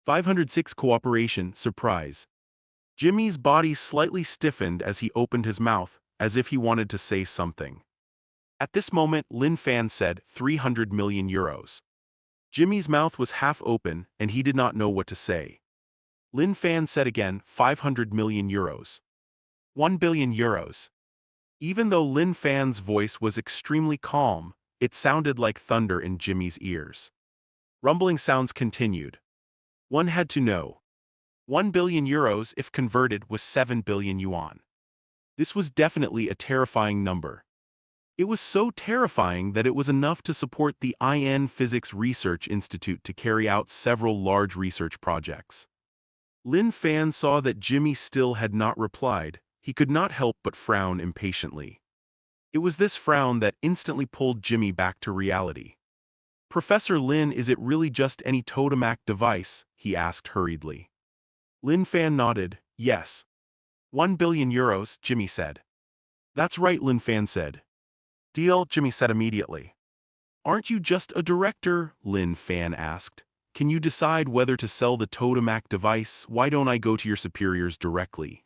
506 Cooperation, surprise. Jimmy's body slightly stiffened as he opened his mouth, as if he wanted to say something. At this moment, Lin Fan said, 300 million euros. Jimmy's mouth was half open, and he did not know what to say. Lin Fan said again, 500 million euros. 1 billion euros. Even though Lin Fan's voice was extremely calm, it sounded like thunder in Jimmy's ears. Rumbling sounds continued. One had to know. 1 billion euros, if converted, was 7 billion yuan. This was definitely a terrifying number. It was so terrifying that it was enough to support the IN Physics Research Institute to carry out several large research projects. Lin Fan saw that Jimmy still had not replied. He could not help but frown impatiently. It was this frown that instantly pulled Jimmy back to reality. Professor Lin, is it really just any tokamak device? He asked hurriedly. Lin Fan nodded. Yes. 1 billion euros, Jimmy said. That's right, Lin Fan said. Deal, Jimmy said immediately. Aren't you just a director? Lin Fan asked. Can you decide whether to sell the tokamak device? Why don't I go to your superiors directly?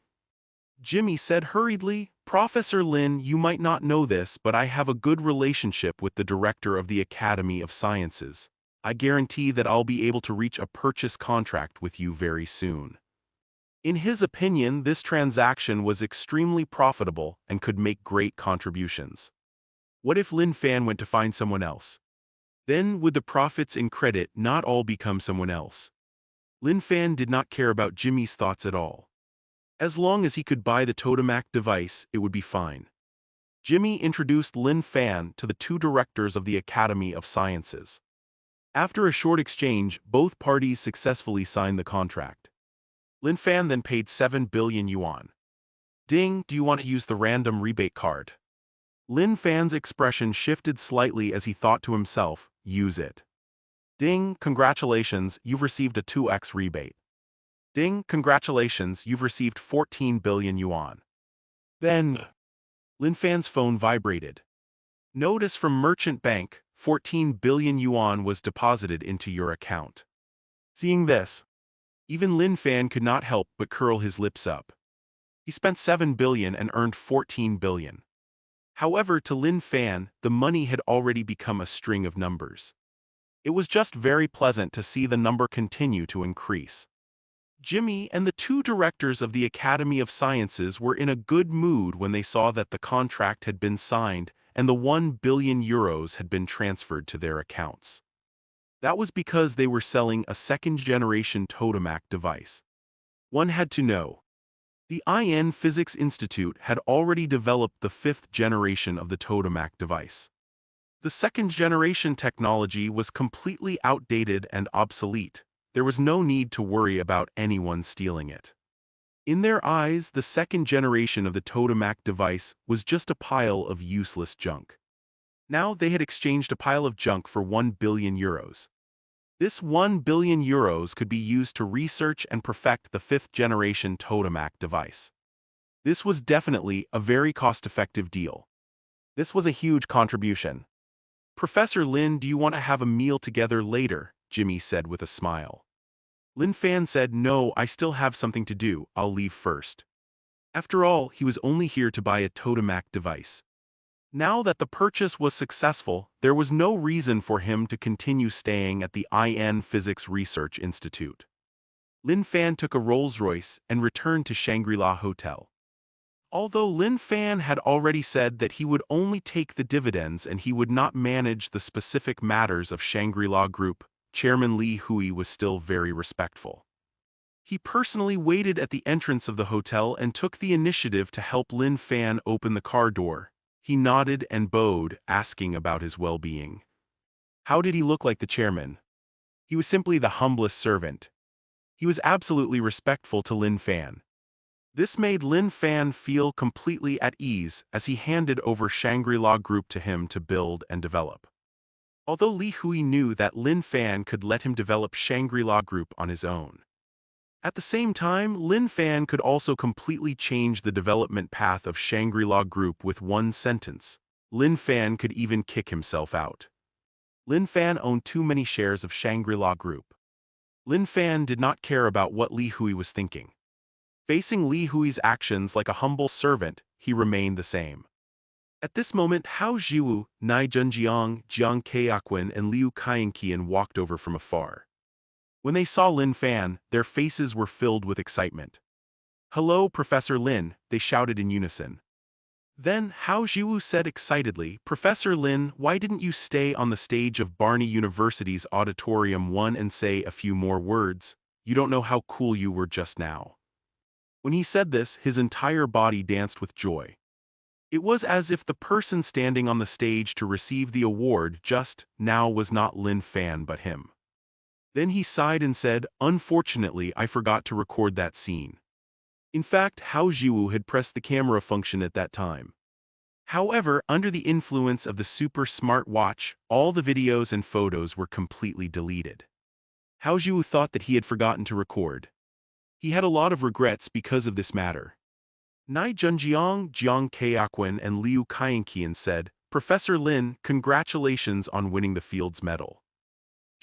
Jimmy said hurriedly, Professor Lin, you might not know this, but I have a good relationship with the director of the Academy of Sciences. I guarantee that I'll be able to reach a purchase contract with you very soon. In his opinion, this transaction was extremely profitable and could make great contributions. What if Lin Fan went to find someone else? Then would the profits in credit not all become someone else? Lin Fan did not care about Jimmy's thoughts at all. As long as he could buy the tokamak device, it would be fine. Jimmy introduced Lin Fan to the two directors of the Academy of Sciences. After a short exchange, both parties successfully signed the contract. Lin Fan then paid 7 billion yuan. Ding, do you want to use the random rebate card? Lin Fan's expression shifted slightly as he thought to himself, use it. Ding, congratulations, you've received a 2x rebate. Ding, congratulations, you've received 14 billion yuan. Then, Lin Fan's phone vibrated. Notice from Merchant Bank, 14 billion yuan was deposited into your account. Seeing this, even Lin Fan could not help but curl his lips up. He spent 7 billion and earned 14 billion. However, to Lin Fan, the money had already become a string of numbers. It was just very pleasant to see the number continue to increase. Jimmy and the two directors of the Academy of Sciences were in a good mood when they saw that the contract had been signed and the 1 billion euros had been transferred to their accounts. That was because they were selling a second-generation tokamak device. One had to know. The IN Physics Institute had already developed the fifth generation of the tokamak device. The second-generation technology was completely outdated and obsolete. There was no need to worry about anyone stealing it. In their eyes, the second generation of the tokamak device was just a pile of useless junk. Now they had exchanged a pile of junk for 1 billion euros. This 1 billion euros could be used to research and perfect the fifth generation tokamak device. This was definitely a very cost-effective deal. This was a huge contribution. Professor Lin, do you want to have a meal together later? Jimmy said with a smile. Lin Fan said, no, I still have something to do, I'll leave first. After all, he was only here to buy a tokamak device. Now that the purchase was successful, there was no reason for him to continue staying at the IN Physics Research Institute. Lin Fan took a Rolls-Royce and returned to Shangri-La Hotel. Although Lin Fan had already said that he would only take the dividends and he would not manage the specific matters of Shangri-La Group, Chairman Li Hui was still very respectful. He personally waited at the entrance of the hotel and took the initiative to help Lin Fan open the car door. He nodded and bowed, asking about his well-being. How did he look like the chairman? He was simply the humblest servant. He was absolutely respectful to Lin Fan. This made Lin Fan feel completely at ease as he handed over Shangri-La Group to him to build and develop. Although Li Hui knew that Lin Fan could let him develop Shangri-La Group on his own. At the same time, Lin Fan could also completely change the development path of Shangri-La Group with one sentence. Lin Fan could even kick himself out. Lin Fan owned too many shares of Shangri-La Group. Lin Fan did not care about what Li Hui was thinking. Facing Li Hui's actions like a humble servant, he remained the same. At this moment, Hao Jiwu, Nai Zhenjiang, Jiang Keiaquen, and Liu Kaiyanqian walked over from afar. When they saw Lin Fan, their faces were filled with excitement. "Hello, Professor Lin," they shouted in unison. Then Hao Jiwu said excitedly, "Professor Lin, why didn't you stay on the stage of Barney University's Auditorium 1 and say a few more words? You don't know how cool you were just now." When he said this, his entire body danced with joy. It was as if the person standing on the stage to receive the award just now was not Lin Fan but him. Then he sighed and said, "Unfortunately, I forgot to record that scene." In fact, Hao Jiwu had pressed the camera function at that time. However, under the influence of the super smart watch, all the videos and photos were completely deleted. Hao Jiwu thought that he had forgotten to record. He had a lot of regrets because of this matter. Nai Zhenjiang, Jiang Keiaquen, and Liu Kaiyanqian said, "Professor Lin, congratulations on winning the Fields Medal."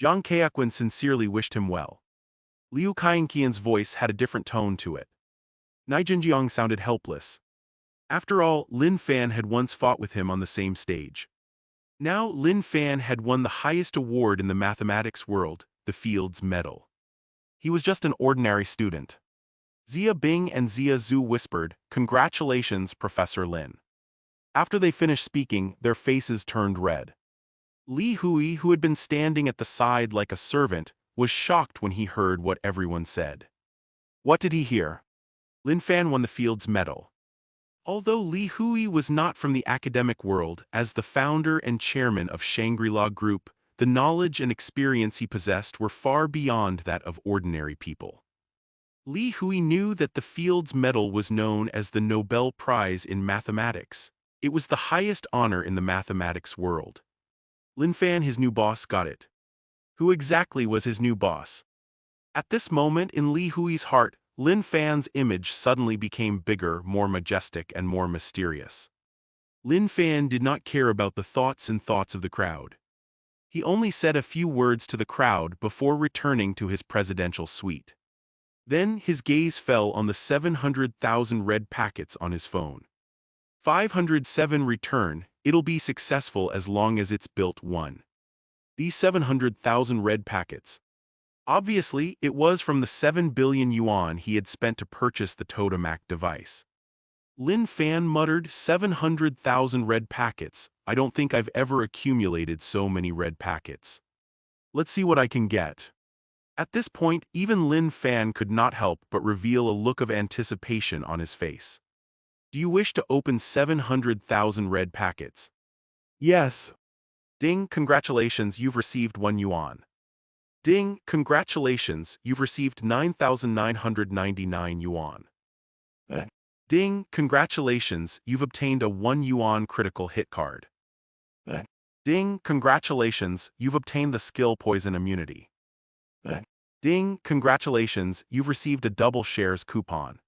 Jiang Keiaquen sincerely wished him well. Liu Kaiyanqian's voice had a different tone to it. Nai Zhenjiang sounded helpless. After all, Lin Fan had once fought with him on the same stage. Now Lin Fan had won the highest award in the mathematics world, the Fields Medal. He was just an ordinary student. Zia Bing and Zia Zhu whispered, "Congratulations, Professor Lin." After they finished speaking, their faces turned red. Li Hui, who had been standing at the side like a servant, was shocked when he heard what everyone said. What did he hear? Lin Fan won the Fields Medal. Although Li Hui was not from the academic world, as the founder and chairman of Shangri-La Group, the knowledge and experience he possessed were far beyond that of ordinary people. Li Hui knew that the Fields Medal was known as the Nobel Prize in Mathematics. It was the highest honor in the mathematics world. Lin Fan, his new boss, got it. Who exactly was his new boss? At this moment in Li Hui's heart, Lin Fan's image suddenly became bigger, more majestic, and more mysterious. Lin Fan did not care about the thoughts of the crowd. He only said a few words to the crowd before returning to his presidential suite. Then his gaze fell on the 700,000 red packets on his phone. 507 return, it'll be successful as long as it's built one. These 700,000 red packets. Obviously, it was from the 7 billion yuan he had spent to purchase the Totemac device. Lin Fan muttered, 700,000 red packets. I don't think I've ever accumulated so many red packets. Let's see what I can get. At this point, even Lin Fan could not help but reveal a look of anticipation on his face. Do you wish to open 700,000 red packets? Yes. Ding, congratulations, you've received 1 yuan. Ding, congratulations, you've received 9,999 yuan. Ding, congratulations, you've obtained a 1 yuan critical hit card. Ding, congratulations, you've obtained the skill poison immunity. Ding, congratulations, you've received a double shares coupon.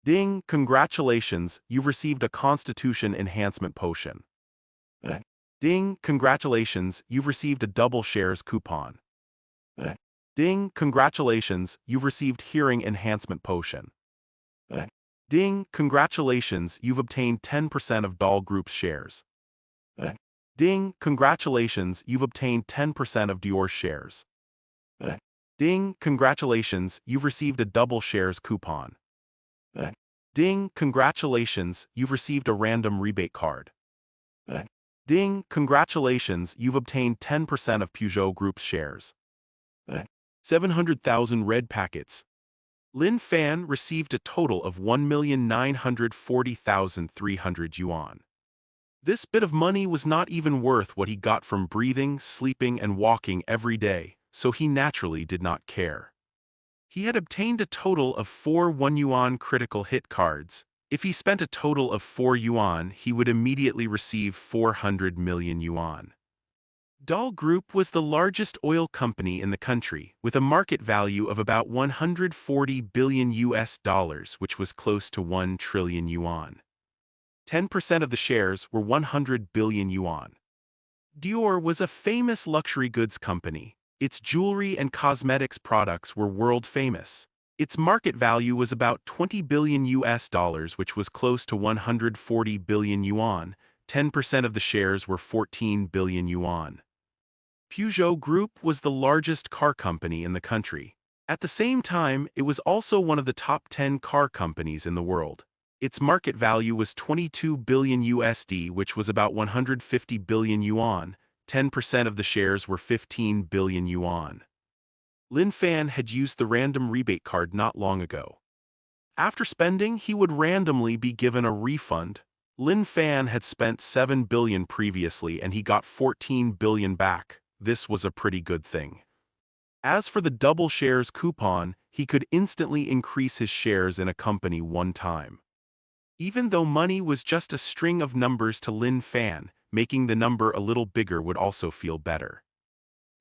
Ding, congratulations, you've received a constitution enhancement potion. Ding, congratulations, you've received a double shares coupon. Ding, congratulations, you've received hearing enhancement potion. Ding, congratulations, you've obtained 10% of Doll Group's shares. Ding, congratulations, you've obtained 10% of Dior's shares. Ding, congratulations, you've received a double shares coupon. Ding, congratulations, you've received a random rebate card. Ding, congratulations, you've obtained 10% of Peugeot Group's shares. 700,000 red packets. Lin Fan received a total of 1,940,300 yuan. This bit of money was not even worth what he got from breathing, sleeping, and walking every day, so he naturally did not care. He had obtained a total of 4 1 yuan critical hit cards. If he spent a total of 4 yuan, he would immediately receive 400 million yuan. Doll Group was the largest oil company in the country, with a market value of about 140 billion US dollars, which was close to 1 trillion yuan. 10% of the shares were 100 billion yuan. Dior was a famous luxury goods company. Its jewelry and cosmetics products were world famous. Its market value was about 20 billion US dollars, which was close to 140 billion yuan. 10% of the shares were 14 billion yuan. Peugeot Group was the largest car company in the country. At the same time, it was also one of the top 10 car companies in the world. Its market value was 22 billion USD, which was about 150 billion yuan. 10% of the shares were 15 billion yuan. Lin Fan had used the random rebate card not long ago. After spending, he would randomly be given a refund. Lin Fan had spent 7 billion previously and he got 14 billion back. This was a pretty good thing. As for the double shares coupon, he could instantly increase his shares in a company one time. Even though money was just a string of numbers to Lin Fan, making the number a little bigger would also feel better.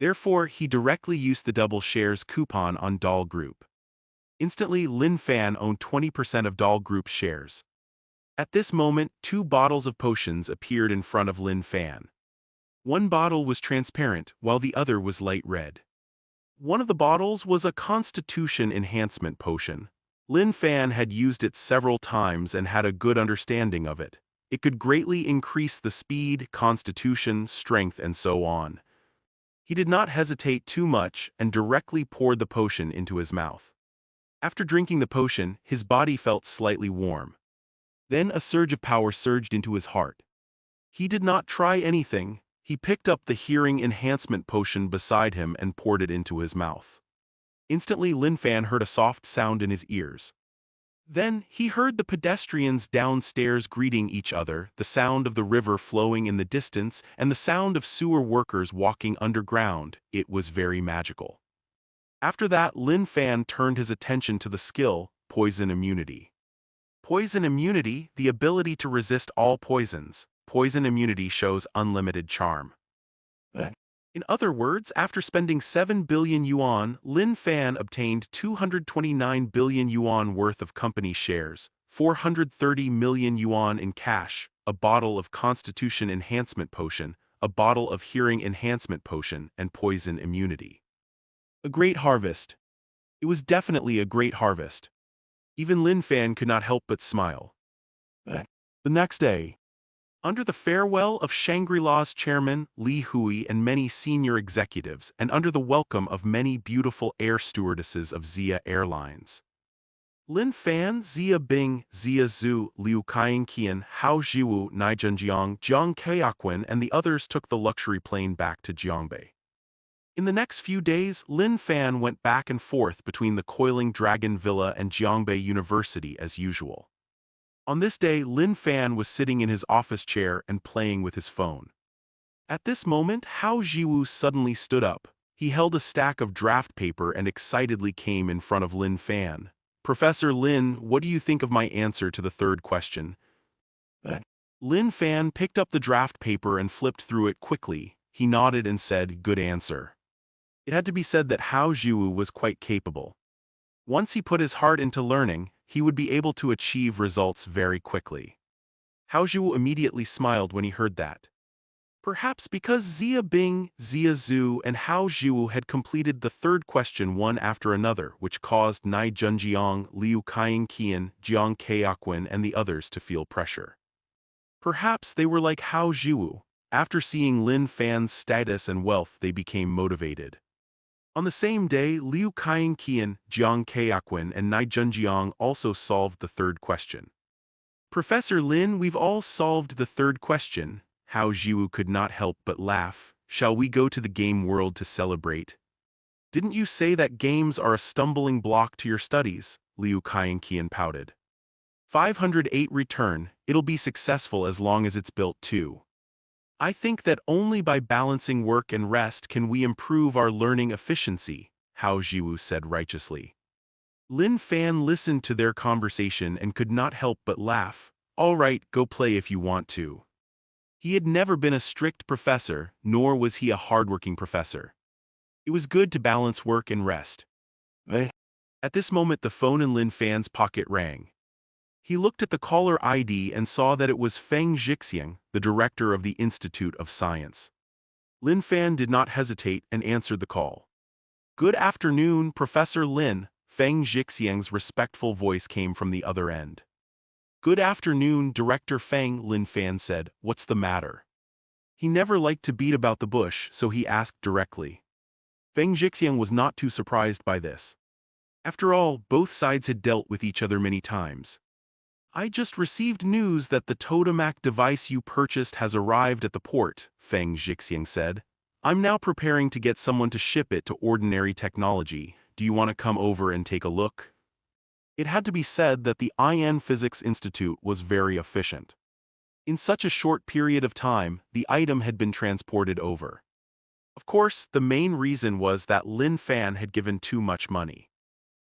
Therefore, he directly used the double shares coupon on Dahl Group. Instantly, Lin Fan owned 20% of Dahl Group's shares. At this moment, 2 bottles of potions appeared in front of Lin Fan. One bottle was transparent, while the other was light red. One of the bottles was a Constitution Enhancement Potion. Lin Fan had used it several times and had a good understanding of it. It could greatly increase the speed, constitution, strength, and so on. He did not hesitate too much and directly poured the potion into his mouth. After drinking the potion, his body felt slightly warm. Then a surge of power surged into his heart. He did not try anything. He picked up the hearing enhancement potion beside him and poured it into his mouth. Instantly, Lin Fan heard a soft sound in his ears. Then, he heard the pedestrians downstairs greeting each other, the sound of the river flowing in the distance, and the sound of sewer workers walking underground. It was very magical. After that, Lin Fan turned his attention to the skill, Poison Immunity. Poison Immunity, the ability to resist all poisons. Poison Immunity shows unlimited charm. In other words, after spending 7 billion yuan, Lin Fan obtained 229 billion yuan worth of company shares, 430 million yuan in cash, a bottle of Constitution Enhancement Potion, a bottle of Hearing Enhancement Potion, and Poison Immunity. A great harvest. It was definitely a great harvest. Even Lin Fan could not help but smile. The next day, under the farewell of Shangri-La's chairman, Li Hui, and many senior executives, and under the welcome of many beautiful air stewardesses of Xia Airlines, Lin Fan, Xia Bing, Xia Zhu, Liu Kaiqian, Hao Jiwu, Nai Zhenjiang, Jiang Keiaquen, and the others took the luxury plane back to Jiangbei. In the next few days, Lin Fan went back and forth between the Coiling Dragon Villa and Jiangbei University as usual. On this day, Lin Fan was sitting in his office chair and playing with his phone. At this moment, Hao Jiwu suddenly stood up. He held a stack of draft paper and excitedly came in front of Lin Fan. "Professor Lin, what do you think of my answer to the third question?" Lin Fan picked up the draft paper and flipped through it quickly. He nodded and said, "Good answer." It had to be said that Hao Jiwu was quite capable. Once he put his heart into learning, he would be able to achieve results very quickly. Hao Jiwu immediately smiled when he heard that. Perhaps because Xia Bing, Xia Zhu, and Hao Jiwu had completed the third question one after another, which caused Nai Zhenjiang, Liu Kaiqian, Jiang Keiaquen, and the others to feel pressure. Perhaps they were like Hao Jiwu. After seeing Lin Fan's status and wealth, they became motivated. On the same day, Liu Kaiqian, Jiang Keiaquen, and Nai Zhenjiang also solved the third question. "Professor Lin, we've all solved the third question." Hao Jiwu could not help but laugh. "Shall we go to the game world to celebrate?" "Didn't you say that games are a stumbling block to your studies?" Liu Kaiqian pouted. 508 return, "It'll be successful as long as it's built too. I think that only by balancing work and rest can we improve our learning efficiency," Hao Jiwu said righteously. Lin Fan listened to their conversation and could not help but laugh. "All right, go play if you want to." He had never been a strict professor, nor was he a hardworking professor. It was good to balance work and rest. At this moment, the phone in Lin Fan's pocket rang. He looked at the caller ID and saw that it was Feng Jixiang, the director of the Institute of Science. Lin Fan did not hesitate and answered the call. Good afternoon, Professor Lin. Feng Jixiang's respectful voice came from the other end. Good afternoon, Director Feng, Lin Fan said. What's the matter? He never liked to beat about the bush, so he asked directly. Feng Jixiang was not too surprised by this. After all, both sides had dealt with each other many times. I just received news that the Totomac device you purchased has arrived at the port, Feng Jixiang said. I'm now preparing to get someone to ship it to Ordinary Technology. Do you want to come over and take a look? It had to be said that the IN Physics Institute was very efficient. In such a short period of time, the item had been transported over. Of course, the main reason was that Lin Fan had given too much money.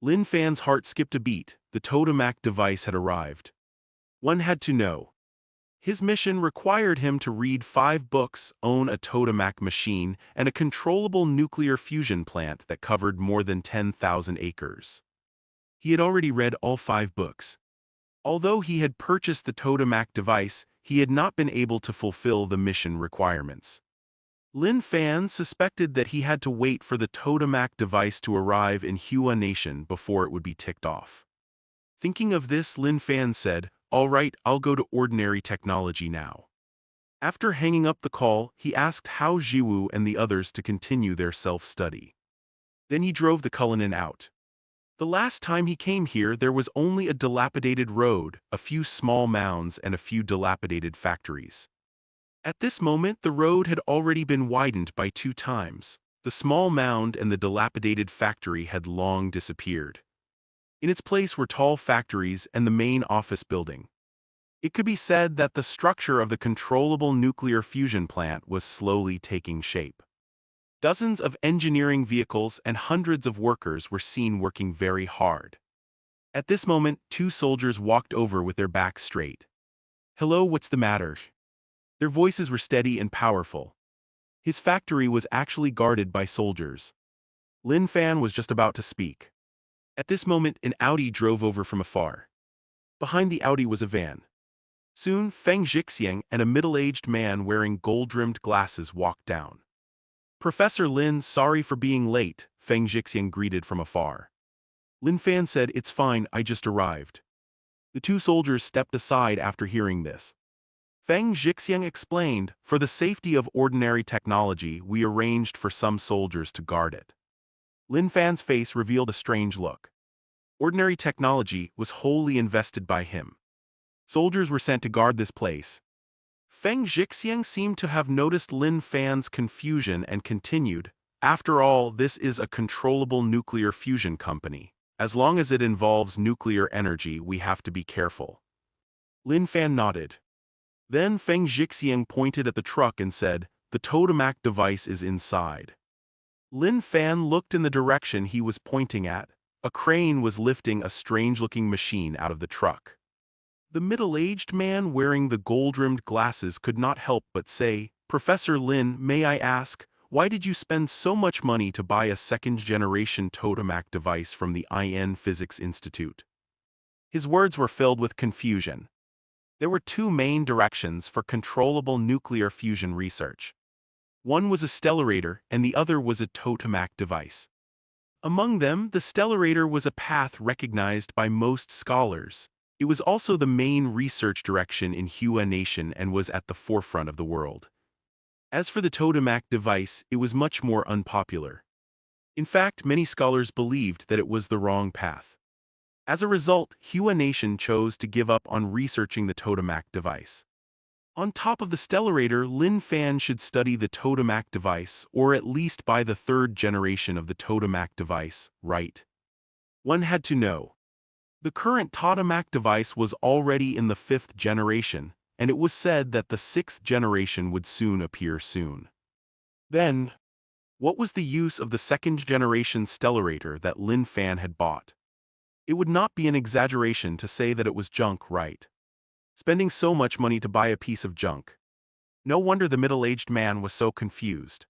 Lin Fan's heart skipped a beat. The Totomac device had arrived. One had to know. His mission required him to read 5 books, own a Totomac machine, and a controllable nuclear fusion plant that covered more than 10,000 acres. He had already read all 5 books. Although he had purchased the Totomac device, he had not been able to fulfill the mission requirements. Lin Fan suspected that he had to wait for the Totomac device to arrive in Hua Nation before it would be ticked off. Thinking of this, Lin Fan said, "All right, I'll go to Ordinary Technology now." After hanging up the call, he asked Hao Jiwu and the others to continue their self-study. Then he drove the Cullinan out. The last time he came here, there was only a dilapidated road, a few small mounds, and a few dilapidated factories. At this moment, the road had already been widened by 2 times. The small mound and the dilapidated factory had long disappeared. In its place were tall factories and the main office building. It could be said that the structure of the controllable nuclear fusion plant was slowly taking shape. Dozens of engineering vehicles and hundreds of workers were seen working very hard. At this moment, 2 soldiers walked over with their backs straight. "Hello, what's the matter?" Their voices were steady and powerful. His factory was actually guarded by soldiers. Lin Fan was just about to speak. At this moment, an Audi drove over from afar. Behind the Audi was a van. Soon, Feng Jixiang and a middle-aged man wearing gold-rimmed glasses walked down. "Professor Lin, sorry for being late," Feng Jixiang greeted from afar. Lin Fan said, "It's fine, I just arrived." The 2 soldiers stepped aside after hearing this. Feng Jixiang explained, "For the safety of Ordinary Technology, we arranged for some soldiers to guard it." Lin Fan's face revealed a strange look. Ordinary Technology was wholly invested by him. Soldiers were sent to guard this place. Feng Jixiang seemed to have noticed Lin Fan's confusion and continued, "After all, this is a controllable nuclear fusion company. As long as it involves nuclear energy, we have to be careful." Lin Fan nodded. Then Feng Jixiang pointed at the truck and said, "The Totomac device is inside." Lin Fan looked in the direction he was pointing at. A crane was lifting a strange-looking machine out of the truck. The middle-aged man wearing the gold-rimmed glasses could not help but say, "Professor Lin, may I ask, why did you spend so much money to buy a second-generation Totomac device from the IN Physics Institute?" His words were filled with confusion. There were 2 main directions for controllable nuclear fusion research. One was a stellarator and the other was a Totomac device. Among them, the stellarator was a path recognized by most scholars. It was also the main research direction in Hua Nation and was at the forefront of the world. As for the Totomac device, it was much more unpopular. In fact, many scholars believed that it was the wrong path. As a result, Hua Nation chose to give up on researching the Totomac device. On top of the stellarator, Lin Fan should study the Totomac device, or at least buy the 3rd generation of the Totomac device, right? One had to know. The current Totomac device was already in the 5th generation, and it was said that the 6th generation would soon appear soon. Then, what was the use of the 2nd generation stellarator that Lin Fan had bought? It would not be an exaggeration to say that it was junk, right? Spending so much money to buy a piece of junk. No wonder the middle-aged man was so confused.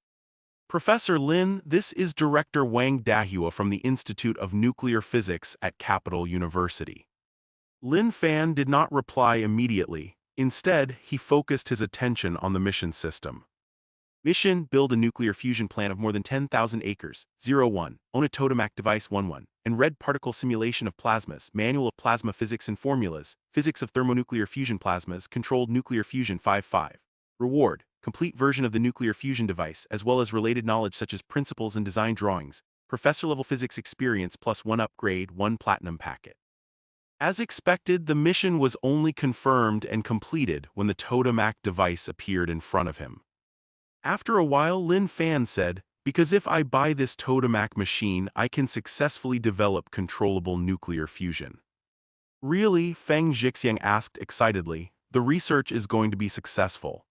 "Professor Lin, this is Director Wang Dahua from the Institute of Nuclear Physics at Capital University." Lin Fan did not reply immediately. Instead, he focused his attention on the mission system. Mission: build a nuclear fusion plant of more than 10,000 acres. 01. Own a tokamak device. 11. And red particle simulation of plasmas, manual of plasma physics and formulas, physics of thermonuclear fusion plasmas, controlled nuclear fusion. 55. Reward: complete version of the nuclear fusion device, as well as related knowledge such as principles and design drawings, professor-level physics experience plus 1 upgrade, 1 platinum packet. As expected, the mission was only confirmed and completed when the tokamak device appeared in front of him. After a while, Lin Fan said, "Because if I buy this tokamak machine, I can successfully develop controllable nuclear fusion." Really? Feng Jixiang asked excitedly. The research is going to be successful.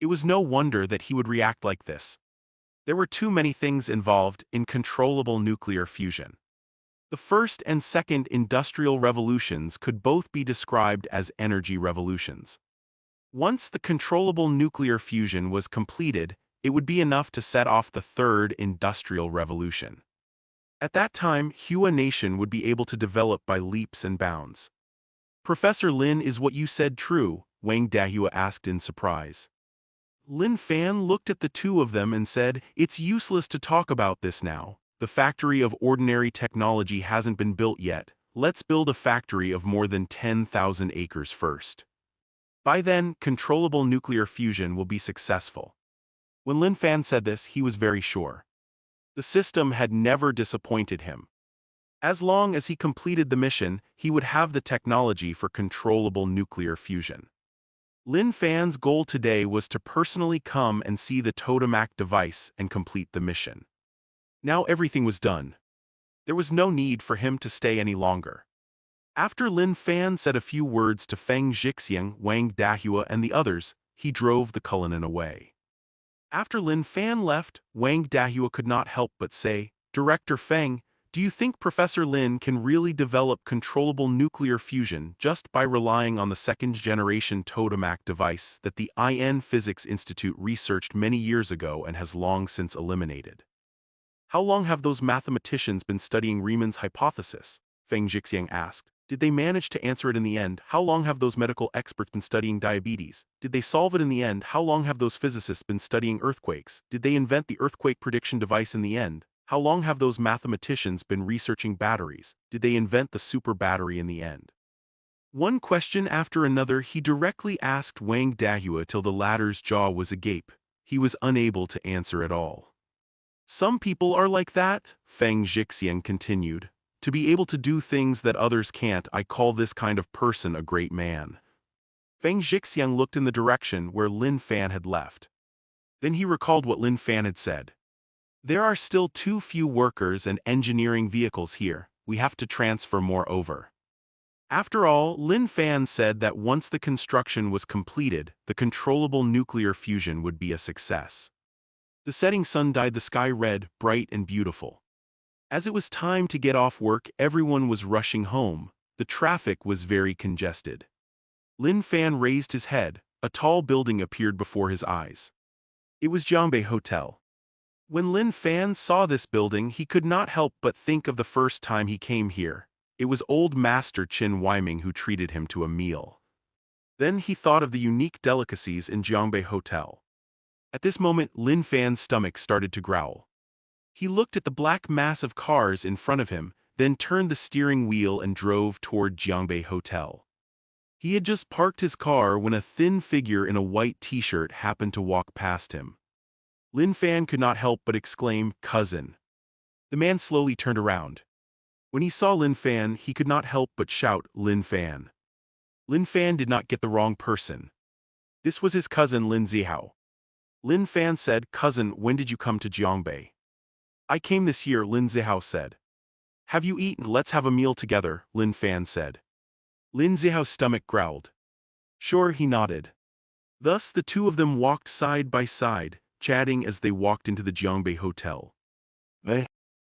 It was no wonder that he would react like this. There were too many things involved in controllable nuclear fusion. The first and second industrial revolutions could both be described as energy revolutions. Once the controllable nuclear fusion was completed, it would be enough to set off the third industrial revolution. At that time, Hua Nation would be able to develop by leaps and bounds. Professor Lin, is what you said true? Wang Dahua asked in surprise. Lin Fan looked at the two of them and said, "It's useless to talk about this now. The factory of ordinary technology hasn't been built yet. Let's build a factory of more than 10,000 acres first. By then, controllable nuclear fusion will be successful." When Lin Fan said this, he was very sure. The system had never disappointed him. As long as he completed the mission, he would have the technology for controllable nuclear fusion. Lin Fan's goal today was to personally come and see the tokamak device and complete the mission. Now everything was done. There was no need for him to stay any longer. After Lin Fan said a few words to Feng Jixiang, Wang Dahua, and the others, he drove the Cullinan away. After Lin Fan left, Wang Dahua could not help but say, "Director Feng, do you think Professor Lin can really develop controllable nuclear fusion just by relying on the second-generation tokamak device that the IN Physics Institute researched many years ago and has long since eliminated? How long have those mathematicians been studying Riemann's hypothesis?" Feng Jixiang asked. "Did they manage to answer it in the end? How long have those medical experts been studying diabetes? Did they solve it in the end? How long have those physicists been studying earthquakes? Did they invent the earthquake prediction device in the end? How long have those mathematicians been researching batteries? Did they invent the super battery in the end?" One question after another he directly asked Wang Dahua till the latter's jaw was agape. He was unable to answer at all. "Some people are like that," Feng Jixiang continued. "To be able to do things that others can't, I call this kind of person a great man." Feng Jixiang looked in the direction where Lin Fan had left. Then he recalled what Lin Fan had said. "There are still too few workers and engineering vehicles here. We have to transfer more over." After all, Lin Fan said that once the construction was completed, the controllable nuclear fusion would be a success. The setting sun dyed the sky red, bright and beautiful. As it was time to get off work, everyone was rushing home. The traffic was very congested. Lin Fan raised his head. A tall building appeared before his eyes. It was Jiangbei Hotel. When Lin Fan saw this building, he could not help but think of the first time he came here. It was old Master Qin Weiming who treated him to a meal. Then he thought of the unique delicacies in Jiangbei Hotel. At this moment, Lin Fan's stomach started to growl. He looked at the black mass of cars in front of him, then turned the steering wheel and drove toward Jiangbei Hotel. He had just parked his car when a thin figure in a white t-shirt happened to walk past him. Lin Fan could not help but exclaim, "Cousin." The man slowly turned around. When he saw Lin Fan, he could not help but shout, "Lin Fan." Lin Fan did not get the wrong person. This was his cousin Lin Zihao. Lin Fan said, "Cousin, when did you come to Jiangbei?" "I came this year," Lin Zihao said. "Have you eaten? Let's have a meal together," Lin Fan said. Lin Zihao's stomach growled. "Sure," he nodded. Thus the two of them walked side by side, chatting as they walked into the Jiangbei Hotel.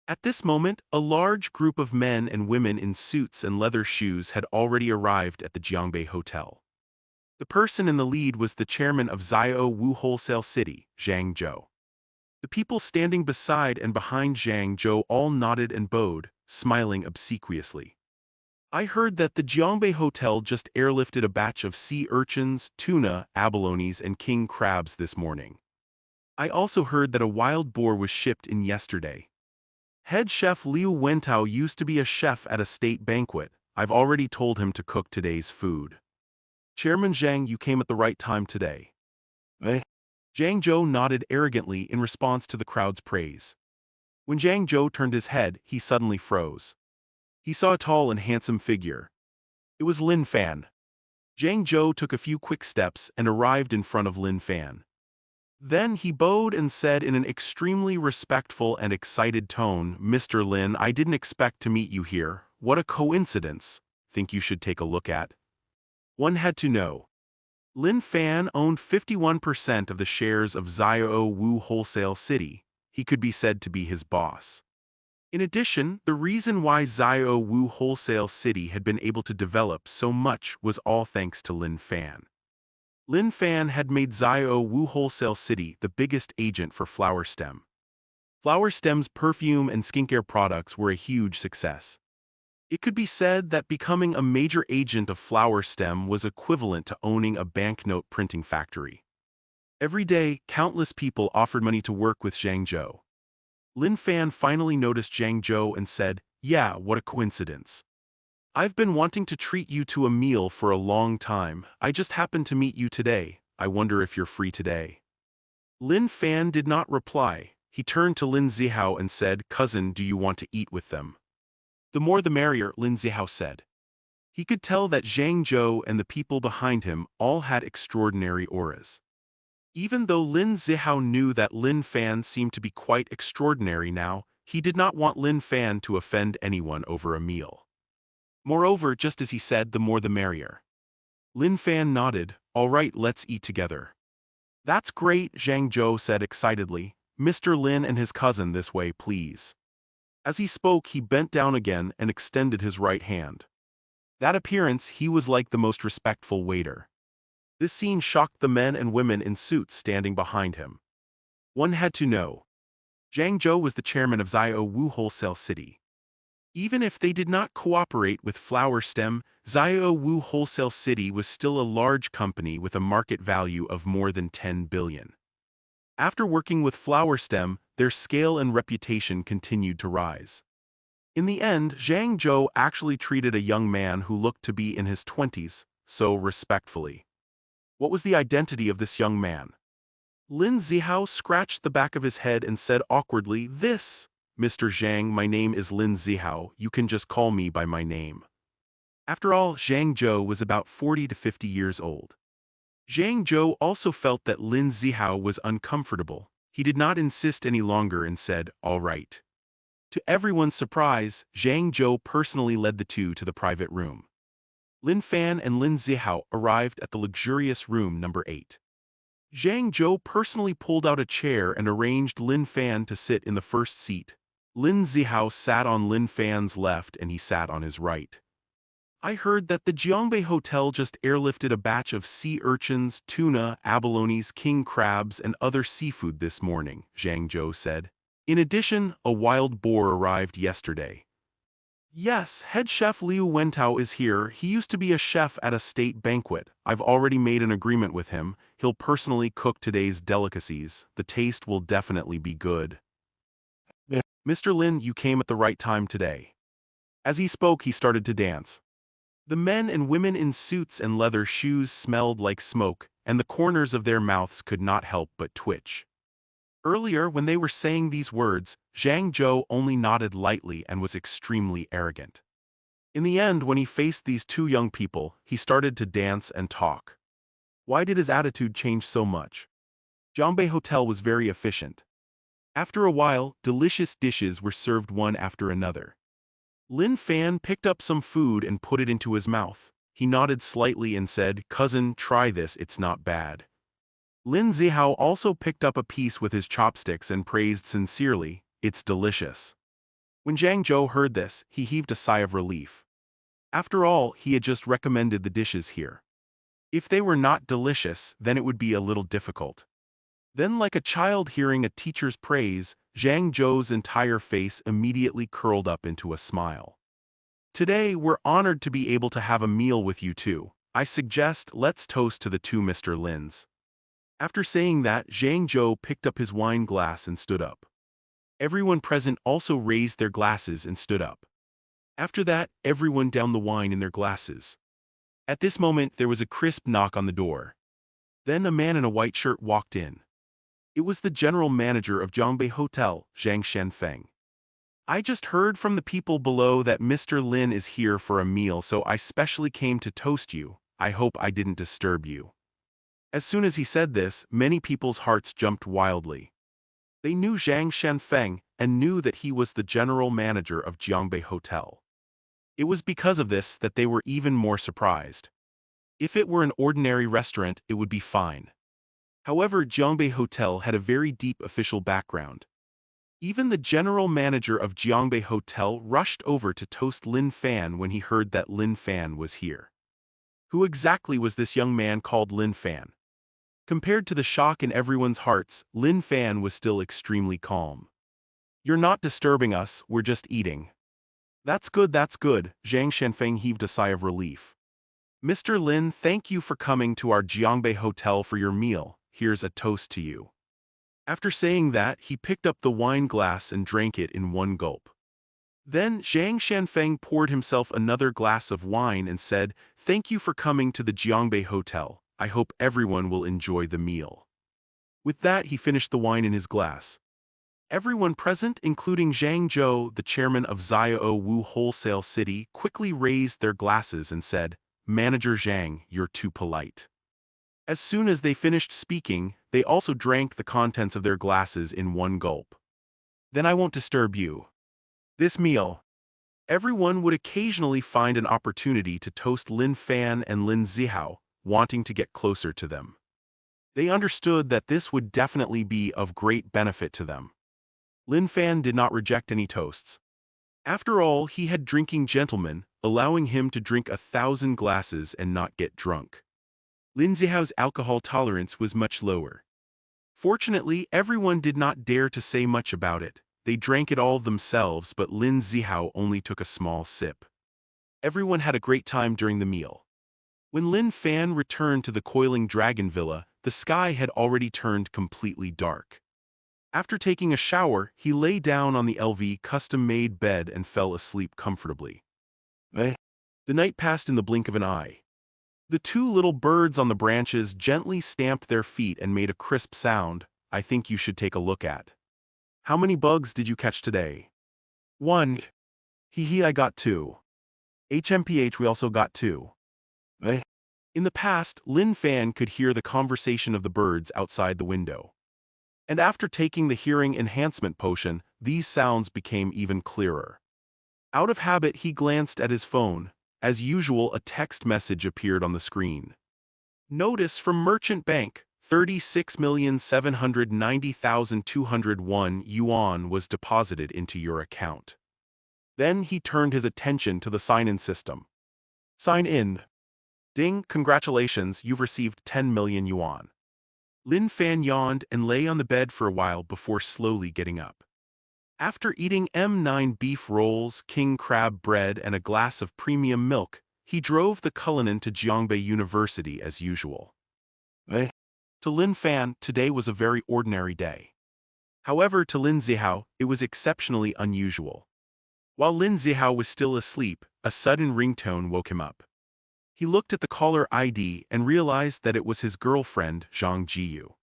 At this moment, a large group of men and women in suits and leather shoes had already arrived at the Jiangbei Hotel. The person in the lead was the chairman of Zio Wu Wholesale City, Zhang Zhou. The people standing beside and behind Zhang Zhou all nodded and bowed, smiling obsequiously. "I heard that the Jiangbei Hotel just airlifted a batch of sea urchins, tuna, abalones, and king crabs this morning." I also heard that a wild boar was shipped in yesterday. Head chef Liu Wentao used to be a chef at a state banquet. I've already told him to cook today's food. Chairman Zhang, you came at the right time today. Eh? Zhang Zhou nodded arrogantly in response to the crowd's praise. When Zhang Zhou turned his head, he suddenly froze. He saw a tall and handsome figure. It was Lin Fan. Zhang Zhou took a few quick steps and arrived in front of Lin Fan. Then he bowed and said in an extremely respectful and excited tone, "Mr. Lin, I didn't expect to meet you here. What a coincidence. Think you should take a look at." One had to know. Lin Fan owned 51% of the shares of Xiao Wu Wholesale City. He could be said to be his boss. In addition, the reason why Xiao Wu Wholesale City had been able to develop so much was all thanks to Lin Fan. Lin Fan had made Xiao Wu Wholesale City the biggest agent for Flower Stem. Flower Stem's perfume and skincare products were a huge success. It could be said that becoming a major agent of Flower Stem was equivalent to owning a banknote printing factory. Every day, countless people offered money to work with Zhang Zhou. Lin Fan finally noticed Zhang Zhou and said, "Yeah, what a coincidence. I've been wanting to treat you to a meal for a long time. I just happened to meet you today. I wonder if you're free today." Lin Fan did not reply. He turned to Lin Zihao and said, "Cousin, do you want to eat with them?" "The more the merrier," Lin Zihao said. He could tell that Zhang Zhou and the people behind him all had extraordinary auras. Even though Lin Zihao knew that Lin Fan seemed to be quite extraordinary now, he did not want Lin Fan to offend anyone over a meal. Moreover, just as he said, "the more the merrier." Lin Fan nodded. "All right, let's eat together." "That's great," Zhang Zhou said excitedly. "Mr. Lin and his cousin this way, please." As he spoke, he bent down again and extended his right hand. That appearance, he was like the most respectful waiter. This scene shocked the men and women in suits standing behind him. One had to know. Zhang Zhou was the chairman of Xiao Wu Wholesale City. Even if they did not cooperate with Flower Stem, Xiao Wu Wholesale City was still a large company with a market value of more than 10 billion. After working with Flower Stem, their scale and reputation continued to rise. In the end, Zhang Zhou actually treated a young man who looked to be in his 20s, so respectfully. What was the identity of this young man? Lin Zihao scratched the back of his head and said awkwardly, "This, Mr. Zhang, my name is Lin Zihao, you can just call me by my name." After all, Zhang Zhou was about 40 to 50 years old. Zhang Zhou also felt that Lin Zihao was uncomfortable. He did not insist any longer and said, "All right." To everyone's surprise, Zhang Zhou personally led the two to the private room. Lin Fan and Lin Zihao arrived at the luxurious room number 8. Zhang Zhou personally pulled out a chair and arranged Lin Fan to sit in the first seat. Lin Zihao sat on Lin Fan's left and he sat on his right. "I heard that the Jiangbei Hotel just airlifted a batch of sea urchins, tuna, abalones, king crabs, and other seafood this morning," Zhang Zhou said. "In addition, a wild boar arrived yesterday." "Yes, head chef Liu Wentao is here. He used to be a chef at a state banquet. I've already made an agreement with him. He'll personally cook today's delicacies. The taste will definitely be good." "Mr. Lin, you came at the right time today." As he spoke, he started to dance. The men and women in suits and leather shoes smelled like smoke, and the corners of their mouths could not help but twitch. Earlier, when they were saying these words, Zhang Zhou only nodded lightly and was extremely arrogant. In the end, when he faced these two young people, he started to dance and talk. Why did his attitude change so much? Jiangbei Hotel was very efficient. After a while, delicious dishes were served one after another. Lin Fan picked up some food and put it into his mouth. He nodded slightly and said, "Cousin, try this, it's not bad." Lin Zihao also picked up a piece with his chopsticks and praised sincerely, "It's delicious." When Zhang Zhou heard this, he heaved a sigh of relief. After all, he had just recommended the dishes here. If they were not delicious, then it would be a little difficult. Then, like a child hearing a teacher's praise, Zhang Zhou's entire face immediately curled up into a smile. "Today, we're honored to be able to have a meal with you too. I suggest let's toast to the two Mr. Lins." After saying that, Zhang Zhou picked up his wine glass and stood up. Everyone present also raised their glasses and stood up. After that, everyone downed the wine in their glasses. At this moment, there was a crisp knock on the door. Then a man in a white shirt walked in. It was the general manager of Jiangbei Hotel, Zhang Shanfeng. I just heard from the people below that Mr. Lin is here for a meal, so I specially came to toast you. I hope I didn't disturb you. As soon as he said this, many people's hearts jumped wildly. They knew Zhang Shanfeng and knew that he was the general manager of Jiangbei Hotel. It was because of this that they were even more surprised. If it were an ordinary restaurant, it would be fine. However, Jiangbei Hotel had a very deep official background. Even the general manager of Jiangbei Hotel rushed over to toast Lin Fan when he heard that Lin Fan was here. Who exactly was this young man called Lin Fan? Compared to the shock in everyone's hearts, Lin Fan was still extremely calm. You're not disturbing us, we're just eating. That's good, Zhang Shanfeng heaved a sigh of relief. Mr. Lin, thank you for coming to our Jiangbei Hotel for your meal. Here's a toast to you. After saying that, he picked up the wine glass and drank it in one gulp. Then Zhang Shanfeng poured himself another glass of wine and said, "Thank you for coming to the Jiangbei Hotel. I hope everyone will enjoy the meal." With that, he finished the wine in his glass. Everyone present, including Zhang Zhou, the chairman of Xiao Wu Wholesale City, quickly raised their glasses and said, "Manager Zhang, you're too polite." As soon as they finished speaking, they also drank the contents of their glasses in one gulp. Then I won't disturb you. This meal. Everyone would occasionally find an opportunity to toast Lin Fan and Lin Zihao, wanting to get closer to them. They understood that this would definitely be of great benefit to them. Lin Fan did not reject any toasts. After all, he had drinking gentlemen, allowing him to drink 1,000 glasses and not get drunk. Lin Zihao's alcohol tolerance was much lower. Fortunately, everyone did not dare to say much about it. They drank it all themselves, but Lin Zihao only took a small sip. Everyone had a great time during the meal. When Lin Fan returned to the Coiling Dragon Villa, the sky had already turned completely dark. After taking a shower, he lay down on the LV custom-made bed and fell asleep comfortably. The night passed in the blink of an eye. The two little birds on the branches gently stamped their feet and made a crisp sound. I think you should take a look at. How many bugs did you catch today? 1. I got 2. HMPH, we also got 2. In the past, Lin Fan could hear the conversation of the birds outside the window. And after taking the hearing enhancement potion, these sounds became even clearer. Out of habit, he glanced at his phone. As usual, a text message appeared on the screen. Notice from Merchant Bank, 36,790,201 yuan was deposited into your account. Then he turned his attention to the sign-in system. Sign in. Ding, congratulations, you've received 10 million yuan. Lin Fan yawned and lay on the bed for a while before slowly getting up. After eating M9 beef rolls, king crab bread, and a glass of premium milk, he drove the Cullinan to Jiangbei University as usual. To Lin Fan, today was a very ordinary day. However, to Lin Zihao, it was exceptionally unusual. While Lin Zihao was still asleep, a sudden ringtone woke him up. He looked at the caller ID and realized that it was his girlfriend, Zhang Jiyu.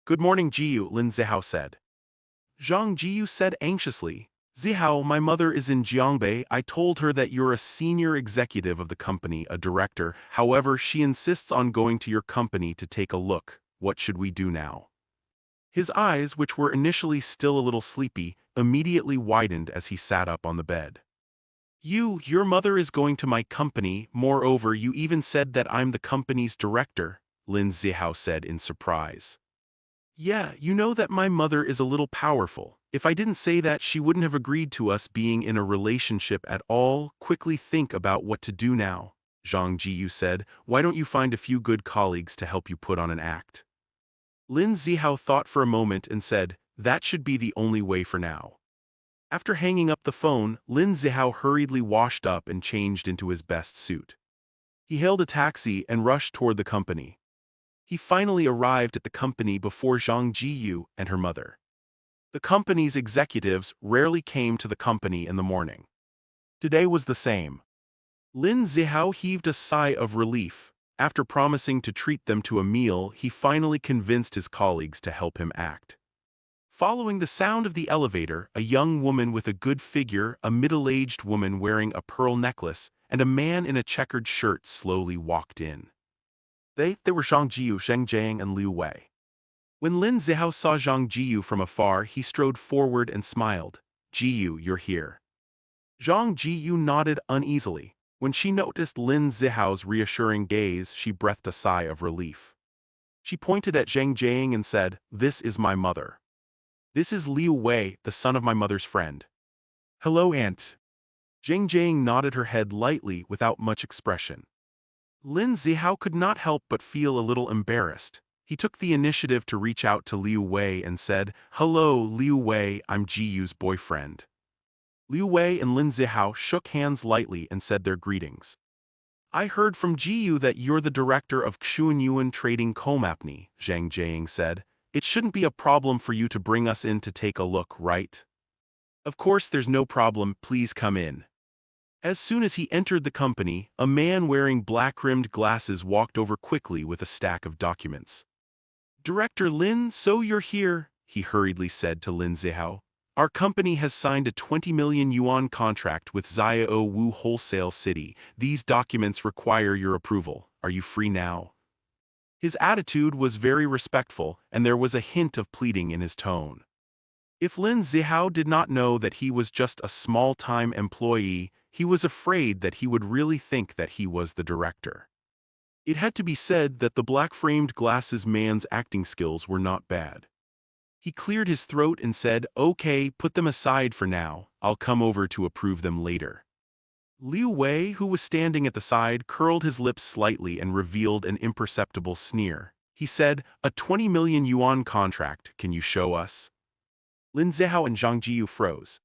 "Good morning, Jiyu," Lin Zihao said. Zhang Jiyu said anxiously, "Zihao, my mother is in Jiangbei. I told her that you're a senior executive of the company, a director. However, she insists on going to your company to take a look. What should we do now?" His eyes, which were initially still a little sleepy, immediately widened as he sat up on the bed. Your mother is going to my company. Moreover, you even said that I'm the company's director," Lin Zihao said in surprise. "Yeah, you know that my mother is a little powerful. If I didn't say that, she wouldn't have agreed to us being in a relationship at all. Quickly think about what to do now," Zhang Jiyu said. "Why don't you find a few good colleagues to help you put on an act?" Lin Zihao thought for a moment and said, "That should be the only way for now." After hanging up the phone, Lin Zihao hurriedly washed up and changed into his best suit. He hailed a taxi and rushed toward the company. He finally arrived at the company before Zhang Jiyu and her mother. The company's executives rarely came to the company in the morning. Today was the same. Lin Zihao heaved a sigh of relief. After promising to treat them to a meal, he finally convinced his colleagues to help him act. Following the sound of the elevator, a young woman with a good figure, a middle-aged woman wearing a pearl necklace, and a man in a checkered shirt slowly walked in. They were Zhang Jiyu, Zheng Jiang, and Liu Wei. When Lin Zihao saw Zhang Jiyu from afar, he strode forward and smiled. "Jiyu, you're here." Zhang Jiyu nodded uneasily. When she noticed Lin Zihao's reassuring gaze, she breathed a sigh of relief. She pointed at Zheng Jiang and said, "This is my mother. This is Liu Wei, the son of my mother's friend." "Hello, Aunt." Zheng Jiang nodded her head lightly without much expression. Lin Zihao could not help but feel a little embarrassed. He took the initiative to reach out to Liu Wei and said, "Hello, Liu Wei, I'm Jiyu's boyfriend." Liu Wei and Lin Zihao shook hands lightly and said their greetings. "I heard from Jiyu that you're the director of Xuanyuan Trading Company," Zhang Jiang said. "It shouldn't be a problem for you to bring us in to take a look, right?" "Of course there's no problem, please come in." As soon as he entered the company, a man wearing black-rimmed glasses walked over quickly with a stack of documents. "Director Lin, so you're here," he hurriedly said to Lin Zihao. "Our company has signed a 20 million yuan contract with Xiao Wu Wholesale City. These documents require your approval. Are you free now?" His attitude was very respectful, and there was a hint of pleading in his tone. If Lin Zihao did not know that he was just a small-time employee, he was afraid that he would really think that he was the director. It had to be said that the black-framed glasses man's acting skills were not bad. He cleared his throat and said, "Okay, put them aside for now. I'll come over to approve them later." Liu Wei, who was standing at the side, curled his lips slightly and revealed an imperceptible sneer. He said, "A 20 million yuan contract, can you show us?" Lin Zihao and Zhang Jiyu froze.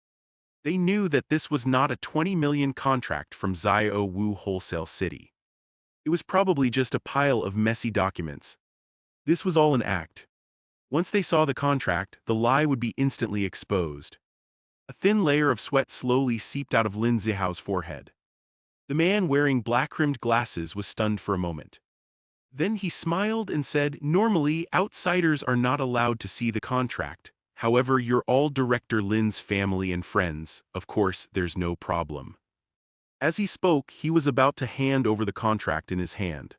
They knew that this was not a 20 million contract from Xiao Wu Wholesale City. It was probably just a pile of messy documents. This was all an act. Once they saw the contract, the lie would be instantly exposed. A thin layer of sweat slowly seeped out of Lin Zihao's forehead. The man wearing black-rimmed glasses was stunned for a moment. Then he smiled and said, "Normally, outsiders are not allowed to see the contract. However, you're all Director Lin's family and friends. Of course, there's no problem." As he spoke, he was about to hand over the contract in his hand.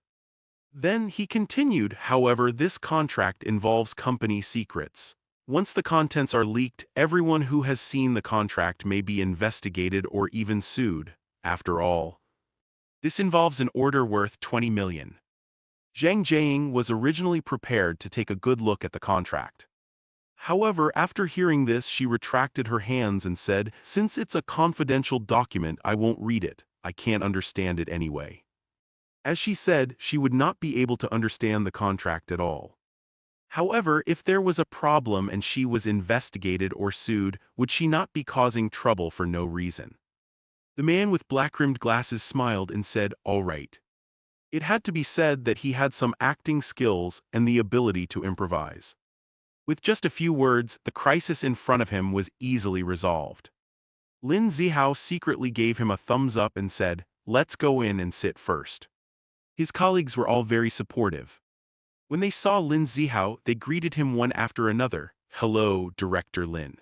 Then he continued, "However, this contract involves company secrets. Once the contents are leaked, everyone who has seen the contract may be investigated or even sued. After all, this involves an order worth 20 million. Zhang Jiang was originally prepared to take a good look at the contract. However, after hearing this, she retracted her hands and said, "Since it's a confidential document, I won't read it. I can't understand it anyway." As she said, she would not be able to understand the contract at all. However, if there was a problem and she was investigated or sued, would she not be causing trouble for no reason? The man with black-rimmed glasses smiled and said, "All right." It had to be said that he had some acting skills and the ability to improvise. With just a few words, the crisis in front of him was easily resolved. Lin Zihao secretly gave him a thumbs up and said, "Let's go in and sit first." His colleagues were all very supportive. When they saw Lin Zihao, they greeted him one after another. "Hello, Director Lin."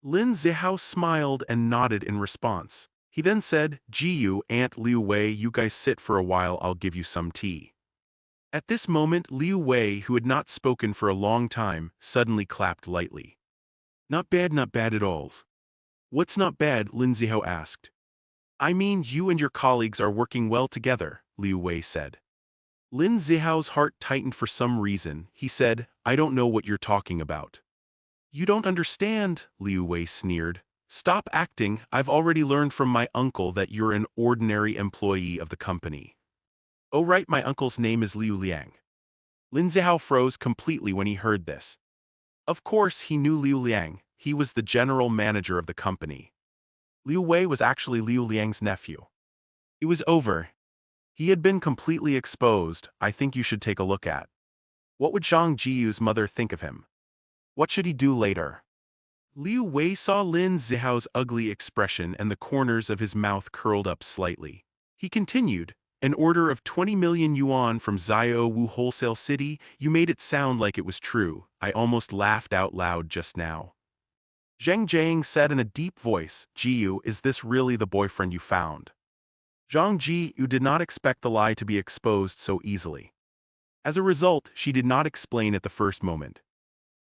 Lin Zihao smiled and nodded in response. He then said, "Jiyu, Aunt Liu Wei, you guys sit for a while, I'll give you some tea." At this moment, Liu Wei, who had not spoken for a long time, suddenly clapped lightly. Not bad at all." "What's not bad?" Lin Zihao asked. "I mean, you and your colleagues are working well together," Liu Wei said. Lin Zihao's heart tightened for some reason. He said, "I don't know what you're talking about." "You don't understand," Liu Wei sneered. "Stop acting. I've already learned from my uncle that you're an ordinary employee of the company." "Oh right, my uncle's name is Liu Liang." Lin Zihao froze completely when he heard this. Of course he knew Liu Liang. He was the general manager of the company. Liu Wei was actually Liu Liang's nephew. It was over. He had been completely exposed. "I think you should take a look at." What would Zhang Jiyu's mother think of him? What should he do later? Liu Wei saw Lin Zihao's ugly expression and the corners of his mouth curled up slightly. He continued, "An order of 20 million yuan from Xiao Wu Wholesale City, you made it sound like it was true. I almost laughed out loud just now." Zheng Jiang said in a deep voice, "Jiyu, is this really the boyfriend you found?" Zhang Jiyu did not expect the lie to be exposed so easily. As a result, she did not explain at the first moment.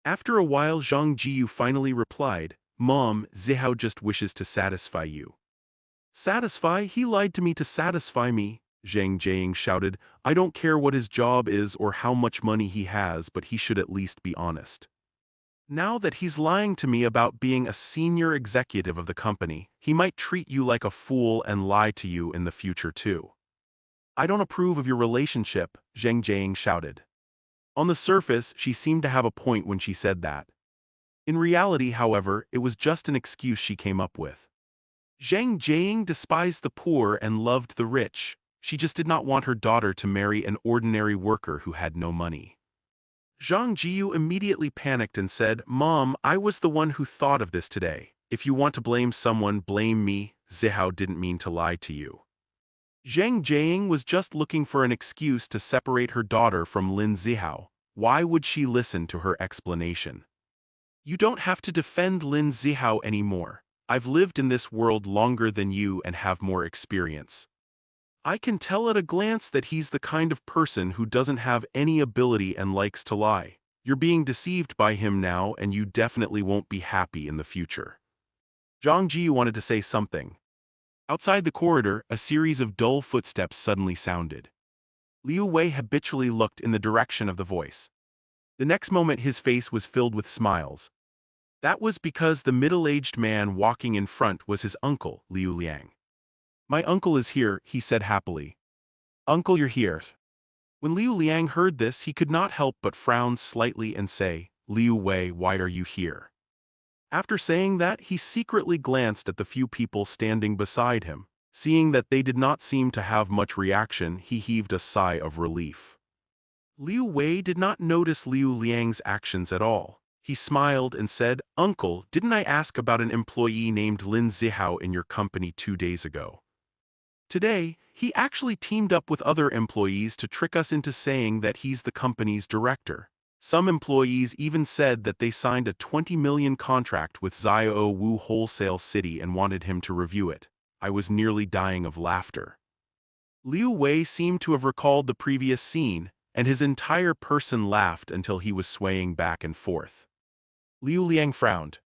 After a while, Zhang Jiyu finally replied, "Mom, Zihao just wishes to satisfy you." "Satisfy? He lied to me to satisfy me," Zhang Jiang shouted. "I don't care what his job is or how much money he has, but he should at least be honest. Now that he's lying to me about being a senior executive of the company, he might treat you like a fool and lie to you in the future too." "I don't approve of your relationship," Zhang Jiang shouted. On the surface, she seemed to have a point when she said that. In reality, however, it was just an excuse she came up with. Zhang Jiang despised the poor and loved the rich. She just did not want her daughter to marry an ordinary worker who had no money. Zhang Jiyu immediately panicked and said, "Mom, I was the one who thought of this today. If you want to blame someone, blame me. Zihao didn't mean to lie to you." Zhang Jiang was just looking for an excuse to separate her daughter from Lin Zihao. Why would she listen to her explanation? "You don't have to defend Lin Zihao anymore. I've lived in this world longer than you and have more experience. I can tell at a glance that he's the kind of person who doesn't have any ability and likes to lie. You're being deceived by him now and you definitely won't be happy in the future." Zhang Ji wanted to say something. Outside the corridor, a series of dull footsteps suddenly sounded. Liu Wei habitually looked in the direction of the voice. The next moment his face was filled with smiles. That was because the middle-aged man walking in front was his uncle, Liu Liang. "My uncle is here," he said happily. "Uncle, you're here." When Liu Liang heard this, he could not help but frown slightly and say, "Liu Wei, why are you here?" After saying that, he secretly glanced at the few people standing beside him. Seeing that they did not seem to have much reaction, he heaved a sigh of relief. Liu Wei did not notice Liu Liang's actions at all. He smiled and said, "Uncle, didn't I ask about an employee named Lin Zihao in your company 2 days ago? Today, he actually teamed up with other employees to trick us into saying that he's the company's director. Some employees even said that they signed a 20 million contract with Xiao Wu Wholesale City and wanted him to review it." I was nearly dying of laughter. Liu Wei seemed to have recalled the previous scene, and his entire person laughed until he was swaying back and forth. Liu Liang frowned.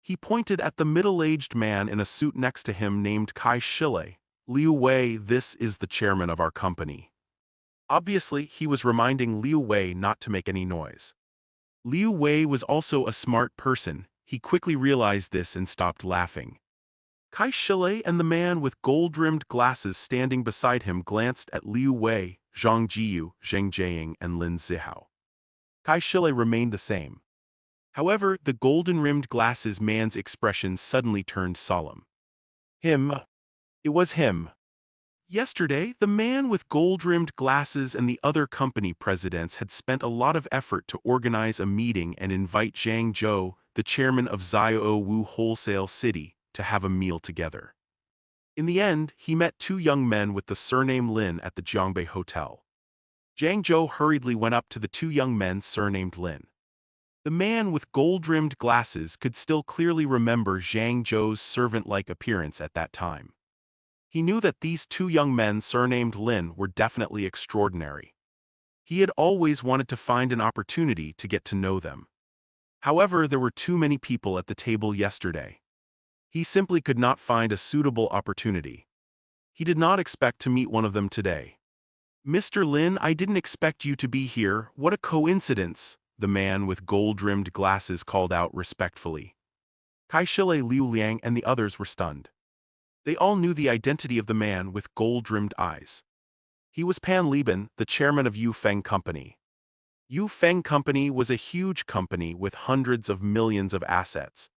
He pointed at the middle-aged man in a suit next to him named Kai Shile. "Liu Wei, this is the chairman of our company." Obviously, he was reminding Liu Wei not to make any noise. Liu Wei was also a smart person. He quickly realized this and stopped laughing. Kai Shile and the man with gold-rimmed glasses standing beside him glanced at Liu Wei, Zhang Jiyu, Zheng Jiang, and Lin Zihao. Kai Shile remained the same. However, the golden-rimmed glasses man's expression suddenly turned solemn. "Him. It was him. Yesterday, the man with gold-rimmed glasses and the other company presidents had spent a lot of effort to organize a meeting and invite Zhang Zhou, the chairman of Xiao Wu Wholesale City, to have a meal together. In the end, he met two young men with the surname Lin at the Jiangbei Hotel. Zhang Zhou hurriedly went up to the two young men surnamed Lin. The man with gold-rimmed glasses could still clearly remember Zhang Zhou's servant-like appearance at that time. He knew that these two young men surnamed Lin were definitely extraordinary. He had always wanted to find an opportunity to get to know them. However, there were too many people at the table yesterday. He simply could not find a suitable opportunity. He did not expect to meet one of them today. "Mr. Lin, I didn't expect you to be here. What a coincidence," the man with gold-rimmed glasses called out respectfully. Kai Shile, Liu Liang, and the others were stunned. They all knew the identity of the man with gold-rimmed eyes. He was Pan Liban, the chairman of Yu Feng Company. Yu Feng Company was a huge company with hundreds of millions of assets.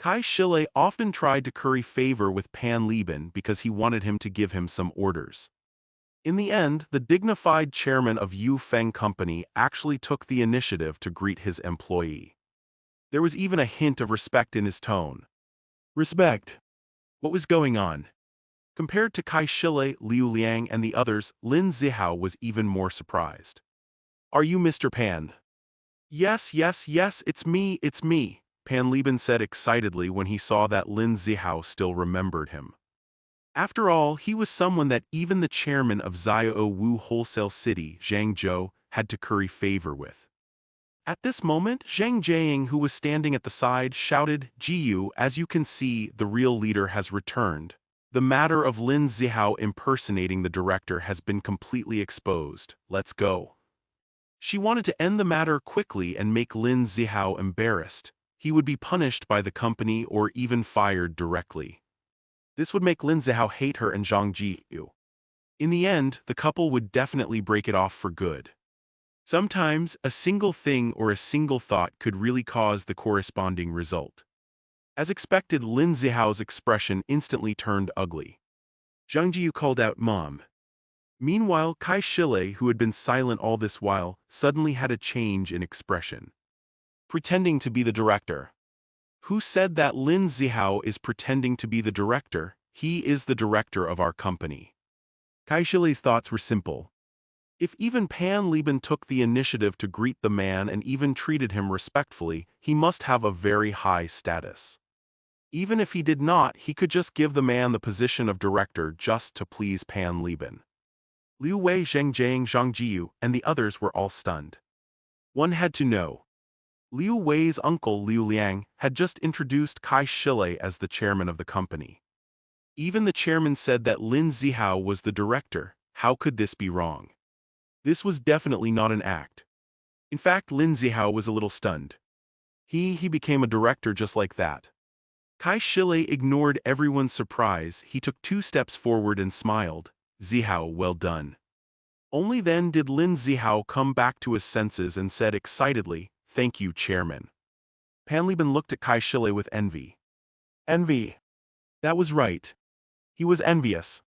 Kai Shile often tried to curry favor with Pan Liban because he wanted him to give him some orders. In the end, the dignified chairman of Yu Feng Company actually took the initiative to greet his employee. There was even a hint of respect in his tone. Respect. What was going on? Compared to Kai Shile, Liu Liang, and the others, Lin Zihao was even more surprised. Are you Mr. Pan? Yes, yes, yes, it's me, Pan Liban said excitedly when he saw that Lin Zihao still remembered him. After all, he was someone that even the chairman of Xiao Wu Wholesale City, Zhang Zhou, had to curry favor with. At this moment, Zhang Jiang, who was standing at the side, shouted, Jiyu, as you can see, the real leader has returned. The matter of Lin Zihao impersonating the director has been completely exposed. Let's go. She wanted to end the matter quickly and make Lin Zihao embarrassed. He would be punished by the company or even fired directly. This would make Lin Zihao hate her and Zhang Jiyu. In the end, the couple would definitely break it off for good. Sometimes, a single thing or a single thought could really cause the corresponding result. As expected, Lin Zihao's expression instantly turned ugly. Zhang Jiyu called out, Mom. Meanwhile, Kai Shile, who had been silent all this while, suddenly had a change in expression. Pretending to be the director. Who said that Lin Zihao is pretending to be the director? He is the director of our company. Kai Shile's thoughts were simple. If even Pan Liban took the initiative to greet the man and even treated him respectfully, he must have a very high status. Even if he did not, he could just give the man the position of director just to please Pan Liban. Liu Wei, Zheng Jiang, Zhang Jiyu, and the others were all stunned. One had to know. Liu Wei's uncle Liu Liang had just introduced Kai Shile as the chairman of the company. Even the chairman said that Lin Zihao was the director. How could this be wrong? This was definitely not an act. In fact, Lin Zihao was a little stunned. He became a director just like that. Kai Shile ignored everyone's surprise. He took 2 steps forward and smiled. Zihao, well done. Only then did Lin Zihao come back to his senses and said excitedly, Thank you, Chairman. Pan Liban looked at Kai Shile with envy. Envy. That was right. He was envious.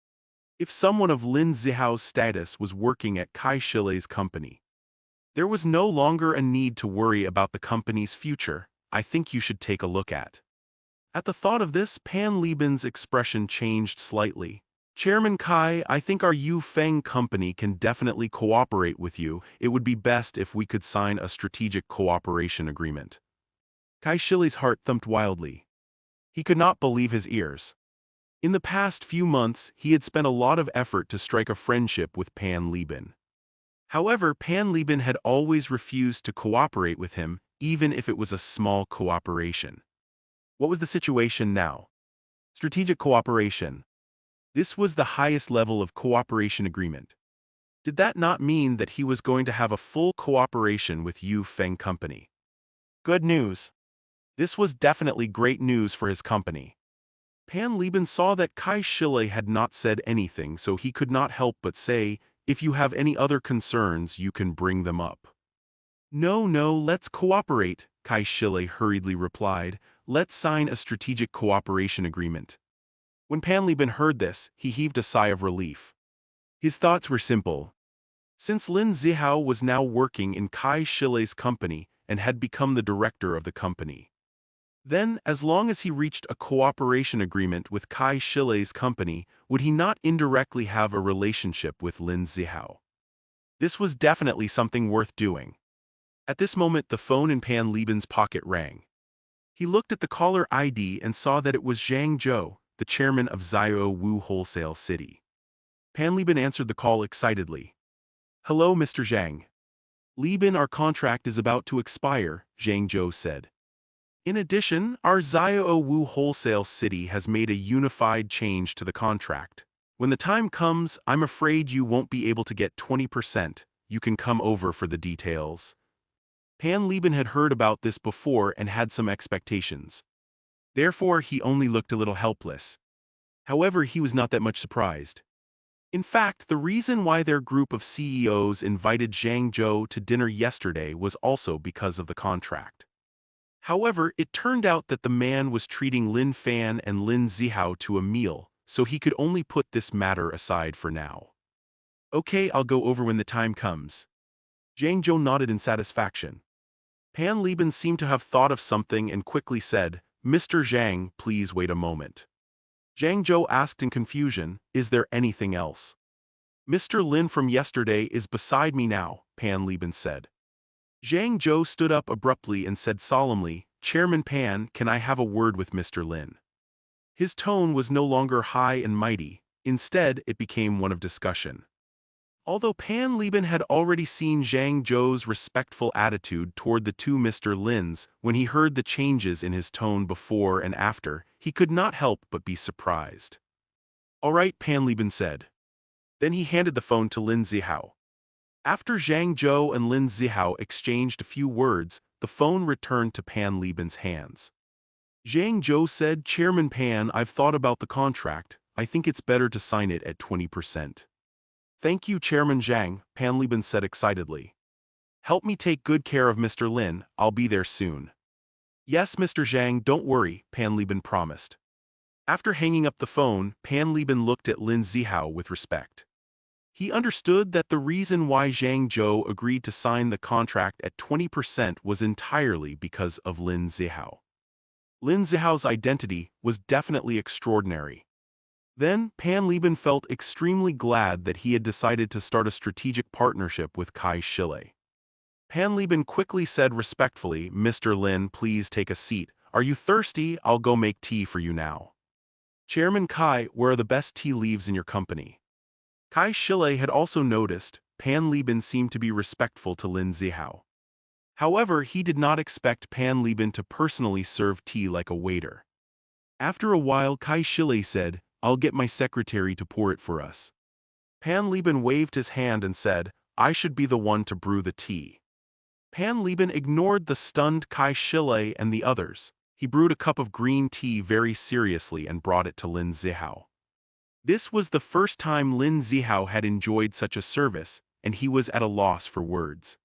If someone of Lin Zihao's status was working at Kai Shile's company, there was no longer a need to worry about the company's future. I think you should take a look at. At the thought of this, Pan Liban's expression changed slightly. Chairman Kai, I think our Yu Feng company can definitely cooperate with you. It would be best if we could sign a strategic cooperation agreement. Kai Shile's heart thumped wildly. He could not believe his ears. In the past few months, he had spent a lot of effort to strike a friendship with Pan Liban. However, Pan Liban had always refused to cooperate with him, even if it was a small cooperation. What was the situation now? Strategic cooperation. This was the highest level of cooperation agreement. Did that not mean that he was going to have a full cooperation with Yu Feng Company? Good news. This was definitely great news for his company. Pan Liban saw that Kai Shile had not said anything, so he could not help but say, if you have any other concerns, you can bring them up. No, let's cooperate, Kai Shile hurriedly replied. Let's sign a strategic cooperation agreement. When Pan Liban heard this, he heaved a sigh of relief. His thoughts were simple. Since Lin Zihao was now working in Kai Shile's company and had become the director of the company, then, as long as he reached a cooperation agreement with Kai Shile's company, would he not indirectly have a relationship with Lin Zihao? This was definitely something worth doing. At this moment, the phone in Pan Liban's pocket rang. He looked at the caller ID and saw that it was Zhang Zhou, the chairman of Xiao Wu Wholesale City. Pan Liban answered the call excitedly. Hello, Mr. Zhang. Liban, our contract is about to expire, Zhang Zhou said. In addition, our Xiao Wu Wholesale City has made a unified change to the contract. When the time comes, I'm afraid you won't be able to get 20%. You can come over for the details. Pan Liban had heard about this before and had some expectations. Therefore, he only looked a little helpless. However, he was not that much surprised. In fact, the reason why their group of CEOs invited Zhang Zhou to dinner yesterday was also because of the contract. However, it turned out that the man was treating Lin Fan and Lin Zihao to a meal, so he could only put this matter aside for now. Okay, I'll go over when the time comes. Zhang Zhou nodded in satisfaction. Pan Liban seemed to have thought of something and quickly said, Mr. Zhang, please wait a moment. Zhang Zhou asked in confusion, is there anything else? Mr. Lin from yesterday is beside me now, Pan Liban said. Zhang Zhou stood up abruptly and said solemnly, Chairman Pan, can I have a word with Mr. Lin? His tone was no longer high and mighty, instead it became one of discussion. Although Pan Liban had already seen Zhang Zhou's respectful attitude toward the two Mr. Lins when he heard the changes in his tone before and after, he could not help but be surprised. All right, Pan Liban said. Then he handed the phone to Lin Zihao. After Zhang Zhou and Lin Zihao exchanged a few words, the phone returned to Pan Liban's hands. Zhang Zhou said, Chairman Pan, I've thought about the contract. I think it's better to sign it at 20%. Thank you, Chairman Zhang, Pan Liban said excitedly. Help me take good care of Mr. Lin, I'll be there soon. Yes, Mr. Zhang, don't worry, Pan Liban promised. After hanging up the phone, Pan Liban looked at Lin Zihao with respect. He understood that the reason why Zhang Zhou agreed to sign the contract at 20% was entirely because of Lin Zihao. Lin Zihao's identity was definitely extraordinary. Then, Pan Liban felt extremely glad that he had decided to start a strategic partnership with Kai Shile. Pan Liban quickly said respectfully, Mr. Lin, please take a seat. Are you thirsty? I'll go make tea for you now. Chairman Kai, where are the best tea leaves in your company? Kai Shile had also noticed, Pan Liban seemed to be respectful to Lin Zihao. However, he did not expect Pan Liban to personally serve tea like a waiter. After a while, Kai Shile said, I'll get my secretary to pour it for us. Pan Liban waved his hand and said, I should be the one to brew the tea. Pan Liban ignored the stunned Kai Shile and the others. He brewed a cup of green tea very seriously and brought it to Lin Zihao. This was the first time Lin Zihao had enjoyed such a service, and he was at a loss for words.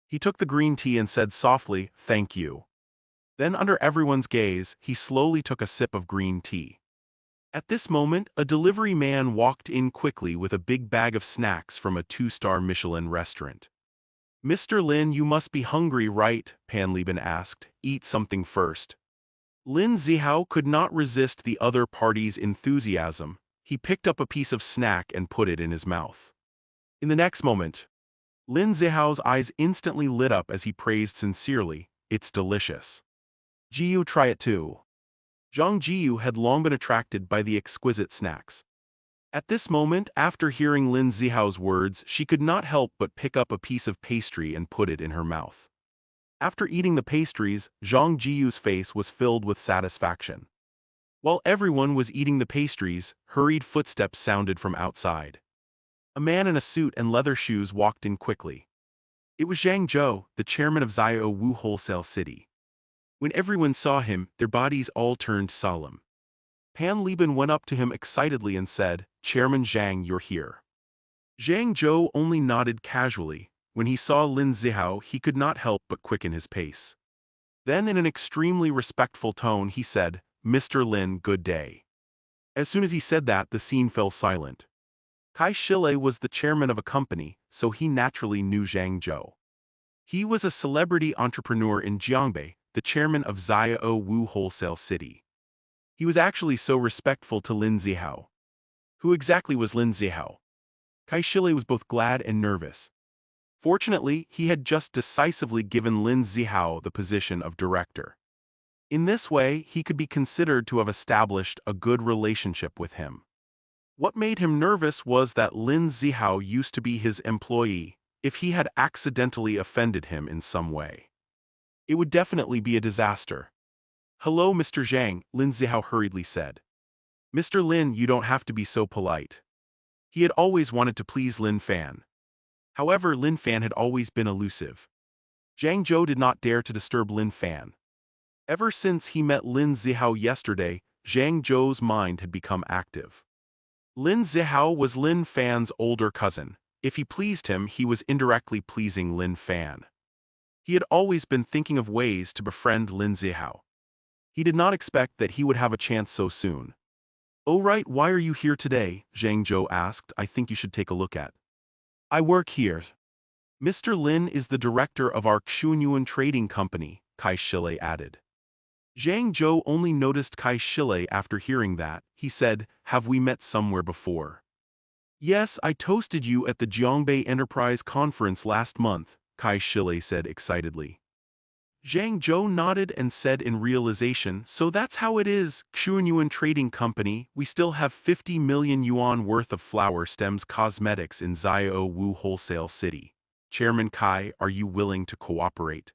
He took the green tea and said softly, Thank you. Then under everyone's gaze, he slowly took a sip of green tea. At this moment, a delivery man walked in quickly with a big bag of snacks from a 2-star Michelin restaurant. Mr. Lin, you must be hungry, right? Pan Liban asked. Eat something first. Lin Zihao could not resist the other party's enthusiasm. He picked up a piece of snack and put it in his mouth. In the next moment, Lin Zihao's eyes instantly lit up as he praised sincerely, It's delicious. Jiyu, try it too. Zhang Jiyu had long been attracted by the exquisite snacks. At this moment, after hearing Lin Zihao's words, she could not help but pick up a piece of pastry and put it in her mouth. After eating the pastries, Zhang Jiyu's face was filled with satisfaction. While everyone was eating the pastries, hurried footsteps sounded from outside. A man in a suit and leather shoes walked in quickly. It was Zhang Zhou, the chairman of Xiao Wu Wholesale City. When everyone saw him, their bodies all turned solemn. Pan Liban went up to him excitedly and said, Chairman Zhang, you're here. Zhang Zhou only nodded casually. When he saw Lin Zihao, he could not help but quicken his pace. Then in an extremely respectful tone he said, Mr. Lin, good day. As soon as he said that, the scene fell silent. Kai Shile was the chairman of a company, so he naturally knew Zhang Zhou. He was a celebrity entrepreneur in Jiangbei, the chairman of Xiao Wu Wholesale City. He was actually so respectful to Lin Zihao. Who exactly was Lin Zihao? Kai Shile was both glad and nervous. Fortunately, he had just decisively given Lin Zihao the position of director. In this way, he could be considered to have established a good relationship with him. What made him nervous was that Lin Zihao used to be his employee. If he had accidentally offended him in some way, it would definitely be a disaster. Hello, Mr. Zhang, Lin Zihao hurriedly said. Mr. Lin, you don't have to be so polite. He had always wanted to please Lin Fan. However, Lin Fan had always been elusive. Zhang Zhou did not dare to disturb Lin Fan. Ever since he met Lin Zihao yesterday, Zhang Zhou's mind had become active. Lin Zihao was Lin Fan's older cousin. If he pleased him, he was indirectly pleasing Lin Fan. He had always been thinking of ways to befriend Lin Zihao. He did not expect that he would have a chance so soon. Oh right, why are you here today? Zhang Zhou asked. I think you should take a look at I work here. Mr. Lin is the director of our Xunyuan Trading Company, Kai Shile added. Zhang Zhou only noticed Kai Shile after hearing that. He said, "Have we met somewhere before?" "Yes, I toasted you at the Jiangbei Enterprise Conference last month," Kai Shile said excitedly. Zhang Zhou nodded and said in realization, "So that's how it is, Xunyuan Trading Company, we still have 50 million yuan worth of flower stems cosmetics in Xiao Wu Wholesale City. Chairman Kai, are you willing to cooperate?"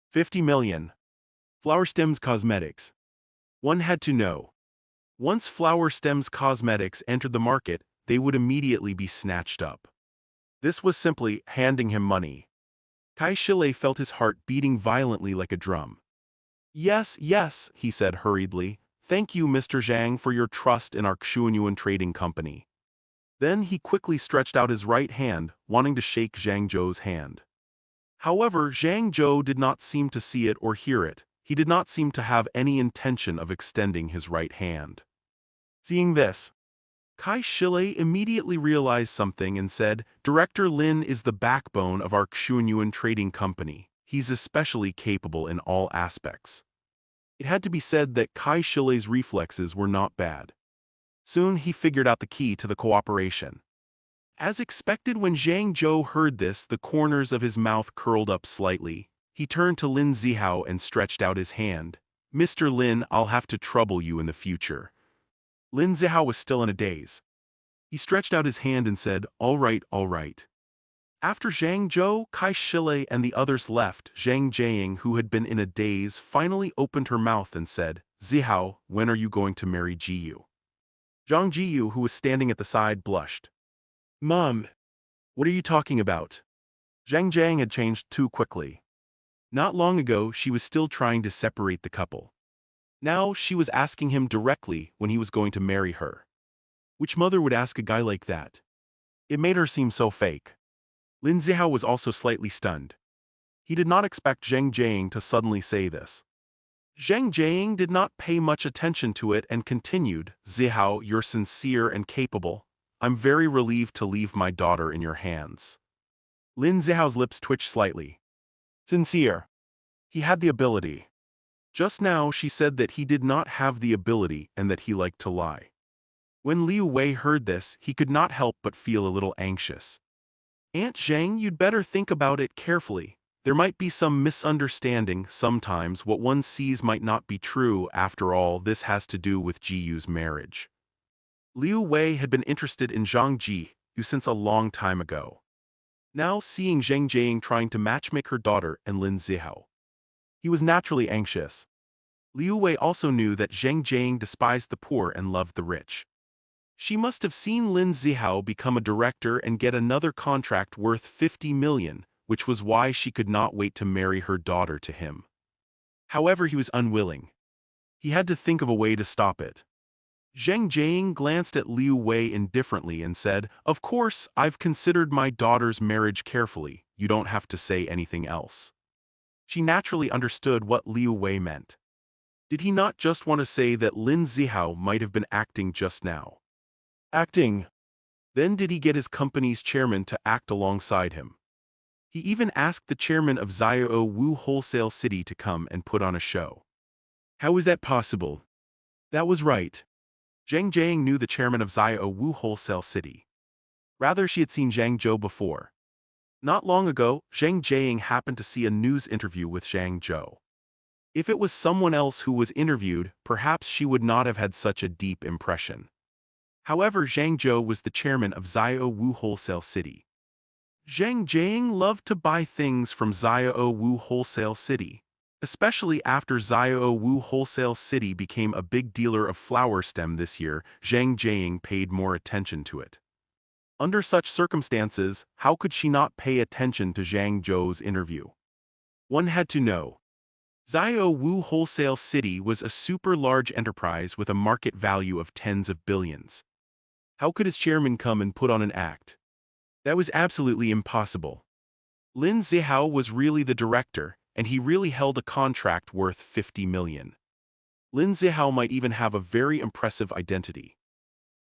50 million. Flower Stems Cosmetics. One had to know. Once Flower Stems Cosmetics entered the market, they would immediately be snatched up. This was simply handing him money. Kai Shile felt his heart beating violently like a drum. "Yes, yes," he said hurriedly. "Thank you, Mr. Zhang, for your trust in our Xuanyuan Trading Company." Then he quickly stretched out his right hand, wanting to shake Zhang Zhou's hand. However, Zhang Zhou did not seem to see it or hear it. He did not seem to have any intention of extending his right hand. Seeing this, Kai Shile immediately realized something and said, "Director Lin is the backbone of our Xuanyuan Trading Company. He's especially capable in all aspects." It had to be said that Kai Shile's reflexes were not bad. Soon he figured out the key to the cooperation. As expected, when Zhang Zhou heard this, the corners of his mouth curled up slightly. He turned to Lin Zihao and stretched out his hand. "Mr. Lin, I'll have to trouble you in the future." Lin Zihao was still in a daze. He stretched out his hand and said, all right, all right." After Zhang Zhou, Kai Shile and the others left, Zhang Jiaying, who had been in a daze, finally opened her mouth and said, "Zihao, when are you going to marry Jiyu?" Zhang Jiyu, who was standing at the side, blushed. "Mom, what are you talking about?" Zhang Jiang had changed too quickly. Not long ago, she was still trying to separate the couple. Now she was asking him directly when he was going to marry her. Which mother would ask a guy like that? It made her seem so fake. Lin Zihao was also slightly stunned. He did not expect Zhang Jiang to suddenly say this. Zhang Jiang did not pay much attention to it and continued, "Zihao, you're sincere and capable. I'm very relieved to leave my daughter in your hands." Lin Zihao's lips twitched slightly. Sincere. He had the ability. Just now she said that he did not have the ability and that he liked to lie. When Liu Wei heard this, he could not help but feel a little anxious. "Aunt Zhang, you'd better think about it carefully. There might be some misunderstanding. Sometimes what one sees might not be true. After all, this has to do with Jiyu's marriage." Liu Wei had been interested in Zhang Ji since a long time ago. Now seeing Zhang Jiang trying to matchmake her daughter and Lin Zihao, he was naturally anxious. Liu Wei also knew that Zhang Jiang despised the poor and loved the rich. She must have seen Lin Zihao become a director and get another contract worth 50 million, which was why she could not wait to marry her daughter to him. However, he was unwilling. He had to think of a way to stop it. Zhang Jiang glanced at Liu Wei indifferently and said, "Of course, I've considered my daughter's marriage carefully. You don't have to say anything else." She naturally understood what Liu Wei meant. Did he not just want to say that Lin Zihao might have been acting just now? Acting. Then did he get his company's chairman to act alongside him? He even asked the chairman of Xiao Wu Wholesale City to come and put on a show. How is that possible? That was right. Zhang Jiang knew the chairman of Xiao Wu Wholesale City. Rather, she had seen Zhang Zhou before. Not long ago, Zhang Jiang happened to see a news interview with Zhang Zhou. If it was someone else who was interviewed, perhaps she would not have had such a deep impression. However, Zhang Zhou was the chairman of Xiao Wu Wholesale City. Zhang Jiang loved to buy things from Xiao Wu Wholesale City, especially after Xiao Wu Wholesale City became a big dealer of flower stem this year. Zhang Jiang paid more attention to it. Under such circumstances, how could she not pay attention to Zhang Zhou's interview? One had to know. Xiao Wu Wholesale City was a super large enterprise with a market value of tens of billions. How could his chairman come and put on an act? That was absolutely impossible. Lin Zihao was really the director, and he really held a contract worth 50 million. Lin Zihao might even have a very impressive identity.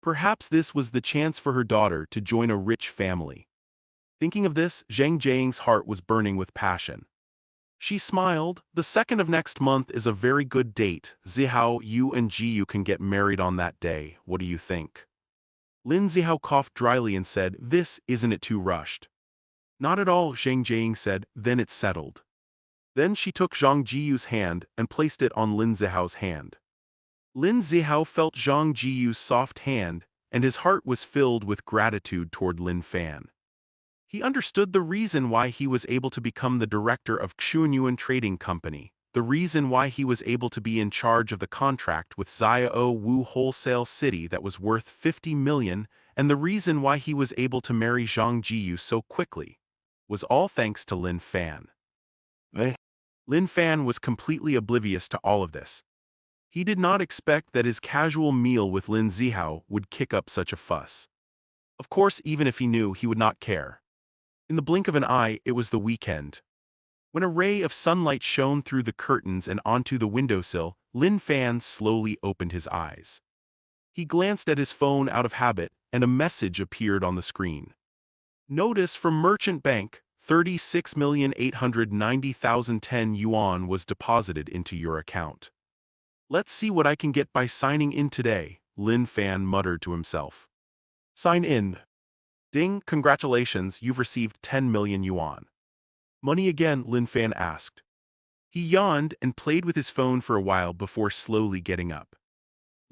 Perhaps this was the chance for her daughter to join a rich family. Thinking of this, Zhang Jiang's heart was burning with passion. She smiled. The 2nd of next month is a very good date. Zihao, you and Jiyu can get married on that day. What do you think? Lin Zihao coughed dryly and said, isn't it too rushed? Not at all, Zhang Jiang said, then it's settled. Then she took Zhang Jiyu's hand and placed it on Lin Zihao's hand. Lin Zihao felt Zhang Jiyu's soft hand, and his heart was filled with gratitude toward Lin Fan. He understood the reason why he was able to become the director of Xuanyuan Trading Company, the reason why he was able to be in charge of the contract with Xiao Wu Wholesale City that was worth 50 million, and the reason why he was able to marry Zhang Jiyu so quickly, was all thanks to Lin Fan. Lin Fan was completely oblivious to all of this. He did not expect that his casual meal with Lin Zihao would kick up such a fuss. Of course, even if he knew, he would not care. In the blink of an eye, it was the weekend. When a ray of sunlight shone through the curtains and onto the windowsill, Lin Fan slowly opened his eyes. He glanced at his phone out of habit, and a message appeared on the screen. Notice from Merchant Bank, 36,890,010 yuan was deposited into your account. Let's see what I can get by signing in today, Lin Fan muttered to himself. Sign in. Ding, congratulations, you've received 10 million yuan. Money again, Lin Fan asked. He yawned and played with his phone for a while before slowly getting up.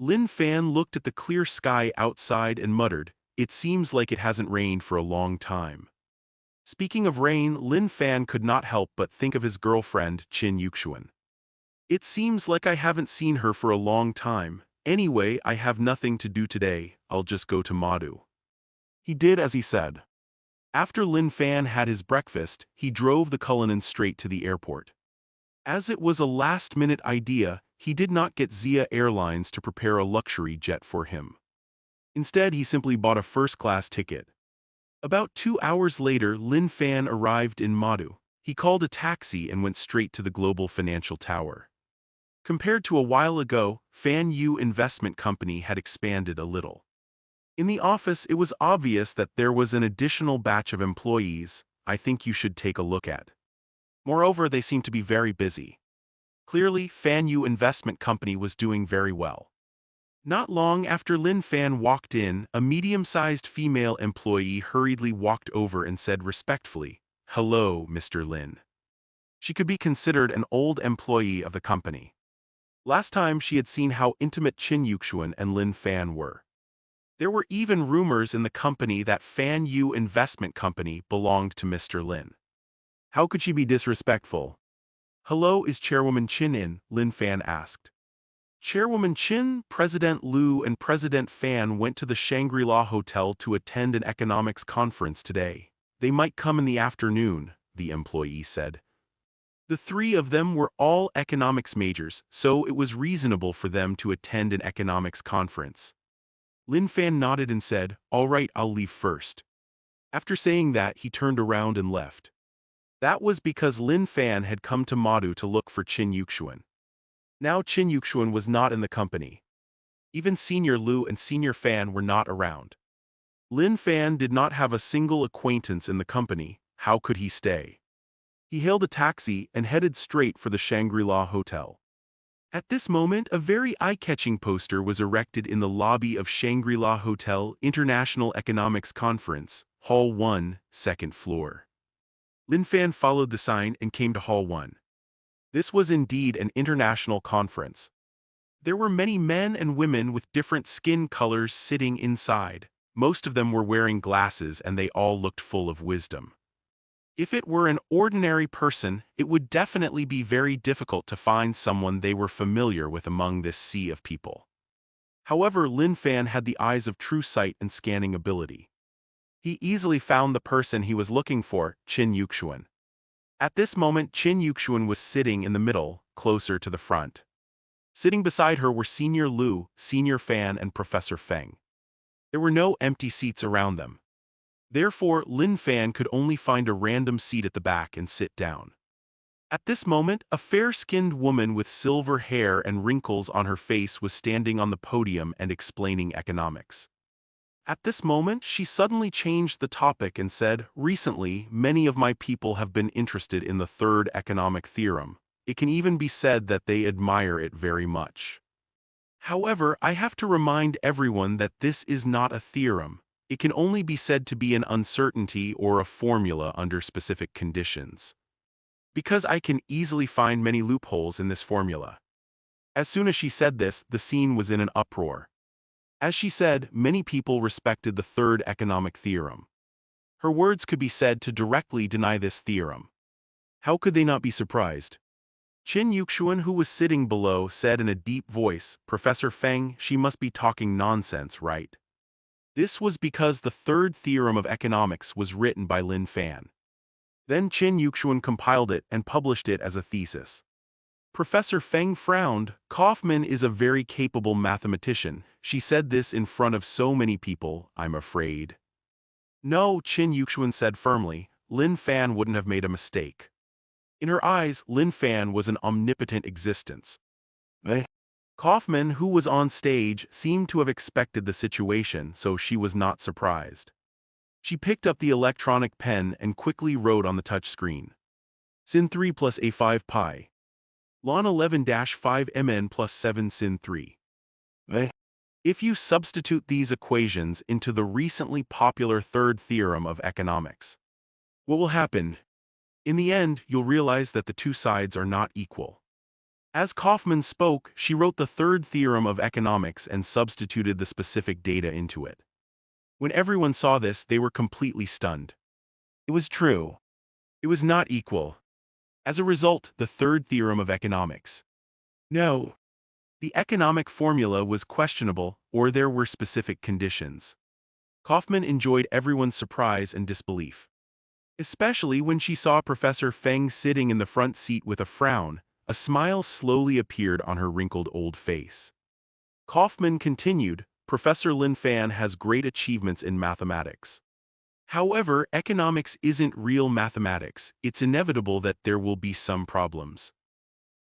Lin Fan looked at the clear sky outside and muttered, it seems like it hasn't rained for a long time. Speaking of rain, Lin Fan could not help but think of his girlfriend, Qin Yuxuan. It seems like I haven't seen her for a long time. Anyway, I have nothing to do today, I'll just go to Madu. He did as he said. After Lin Fan had his breakfast, he drove the Cullinan straight to the airport. As it was a last-minute idea, he did not get Zia Airlines to prepare a luxury jet for him. Instead, he simply bought a first-class ticket. About 2 hours later, Lin Fan arrived in Madu. He called a taxi and went straight to the Global Financial Tower. Compared to a while ago, Fan Yu Investment Company had expanded a little. In the office, it was obvious that there was an additional batch of employees. I think you should take a look at. Moreover, they seemed to be very busy. Clearly, Fan Yu Investment Company was doing very well. Not long after Lin Fan walked in, a medium-sized female employee hurriedly walked over and said respectfully, "Hello, Mr. Lin." She could be considered an old employee of the company. Last time she had seen how intimate Qin Yuxuan and Lin Fan were. There were even rumors in the company that Fan Yu Investment Company belonged to Mr. Lin. How could she be disrespectful? Hello, is Chairwoman Qin in? Lin Fan asked. Chairwoman Qin, President Liu and President Fan went to the Shangri-La Hotel to attend an economics conference today. They might come in the afternoon, the employee said. The three of them were all economics majors, so it was reasonable for them to attend an economics conference. Lin Fan nodded and said, "All right, I'll leave first." After saying that, he turned around and left. That was because Lin Fan had come to Madu to look for Qin Yuxuan. Now Qin Yuxuan was not in the company. Even Senior Liu and Senior Fan were not around. Lin Fan did not have a single acquaintance in the company. How could he stay? He hailed a taxi and headed straight for the Shangri-La Hotel. At this moment, a very eye-catching poster was erected in the lobby of Shangri-La Hotel International Economics Conference, Hall 1, 2nd floor. Lin Fan followed the sign and came to Hall 1. This was indeed an international conference. There were many men and women with different skin colors sitting inside. Most of them were wearing glasses and they all looked full of wisdom. If it were an ordinary person, it would definitely be very difficult to find someone they were familiar with among this sea of people. However, Lin Fan had the eyes of true sight and scanning ability. He easily found the person he was looking for, Qin Yuxuan. At this moment, Qin Yuxuan was sitting in the middle, closer to the front. Sitting beside her were Senior Liu, Senior Fan and Professor Feng. There were no empty seats around them. Therefore, Lin Fan could only find a random seat at the back and sit down. At this moment, a fair-skinned woman with silver hair and wrinkles on her face was standing on the podium and explaining economics. At this moment, she suddenly changed the topic and said, "Recently, many of my people have been interested in the third economic theorem. It can even be said that they admire it very much. However, I have to remind everyone that this is not a theorem. It can only be said to be an uncertainty or a formula under specific conditions. Because I can easily find many loopholes in this formula." As soon as she said this, the scene was in an uproar. As she said, many people respected the third economic theorem. Her words could be said to directly deny this theorem. How could they not be surprised? Qin Yuxuan, who was sitting below, said in a deep voice, "Professor Feng, she must be talking nonsense, right?" This was because the third theorem of economics was written by Lin Fan. Then Qin Yuxuan compiled it and published it as a thesis. Professor Feng frowned. "Kaufman is a very capable mathematician. She said this in front of so many people, I'm afraid." "No," Qin Yuxuan said firmly, "Lin Fan wouldn't have made a mistake." In her eyes, Lin Fan was an omnipotent existence. Kaufman, who was on stage, seemed to have expected the situation, so she was not surprised. She picked up the electronic pen and quickly wrote on the touch screen. Sin 3 plus A5 pi. Ln 11-5 mn plus 7 sin 3. If you substitute these equations into the recently popular third theorem of economics, what will happen? In the end, you'll realize that the two sides are not equal. As Kaufman spoke, she wrote the third theorem of economics and substituted the specific data into it. When everyone saw this, they were completely stunned. It was true. It was not equal. As a result, the third theorem of economics. No. The economic formula was questionable, or there were specific conditions. Kaufman enjoyed everyone's surprise and disbelief. Especially when she saw Professor Feng sitting in the front seat with a frown. A smile slowly appeared on her wrinkled old face. Kaufman continued, "Professor Lin Fan has great achievements in mathematics. However, economics isn't real mathematics. It's inevitable that there will be some problems."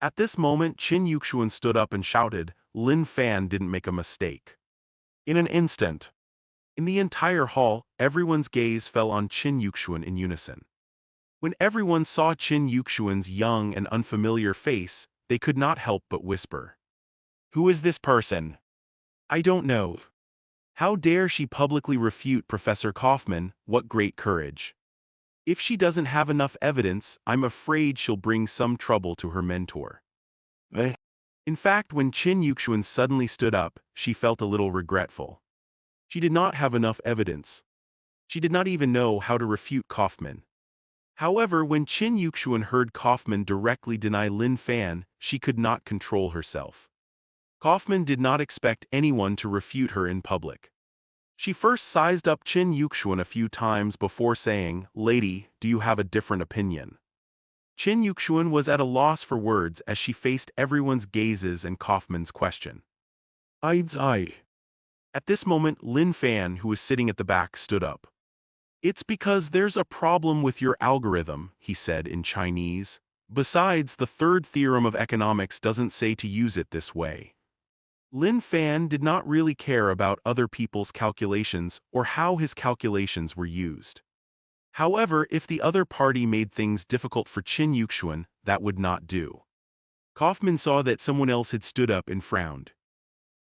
At this moment, Qin Yuxuan stood up and shouted, "Lin Fan didn't make a mistake." In an instant, in the entire hall, everyone's gaze fell on Qin Yuxuan in unison. When everyone saw Qin Yuxuan's young and unfamiliar face, they could not help but whisper, "Who is this person? I don't know. How dare she publicly refute Professor Kaufman? What great courage. If she doesn't have enough evidence, I'm afraid she'll bring some trouble to her mentor." In fact, when Qin Yuxuan suddenly stood up, she felt a little regretful. She did not have enough evidence. She did not even know how to refute Kaufman. However, when Qin Yuxuan heard Kaufman directly deny Lin Fan, she could not control herself. Kaufman did not expect anyone to refute her in public. She first sized up Qin Yuxuan a few times before saying, "Lady, do you have a different opinion?" Qin Yuxuan was at a loss for words as she faced everyone's gazes and Kaufman's question. I. At this moment, Lin Fan, who was sitting at the back, stood up. "It's because there's a problem with your algorithm," he said in Chinese. "Besides, the third theorem of economics doesn't say to use it this way." Lin Fan did not really care about other people's calculations or how his calculations were used. However, if the other party made things difficult for Qin Yuxuan, that would not do. Kaufman saw that someone else had stood up and frowned.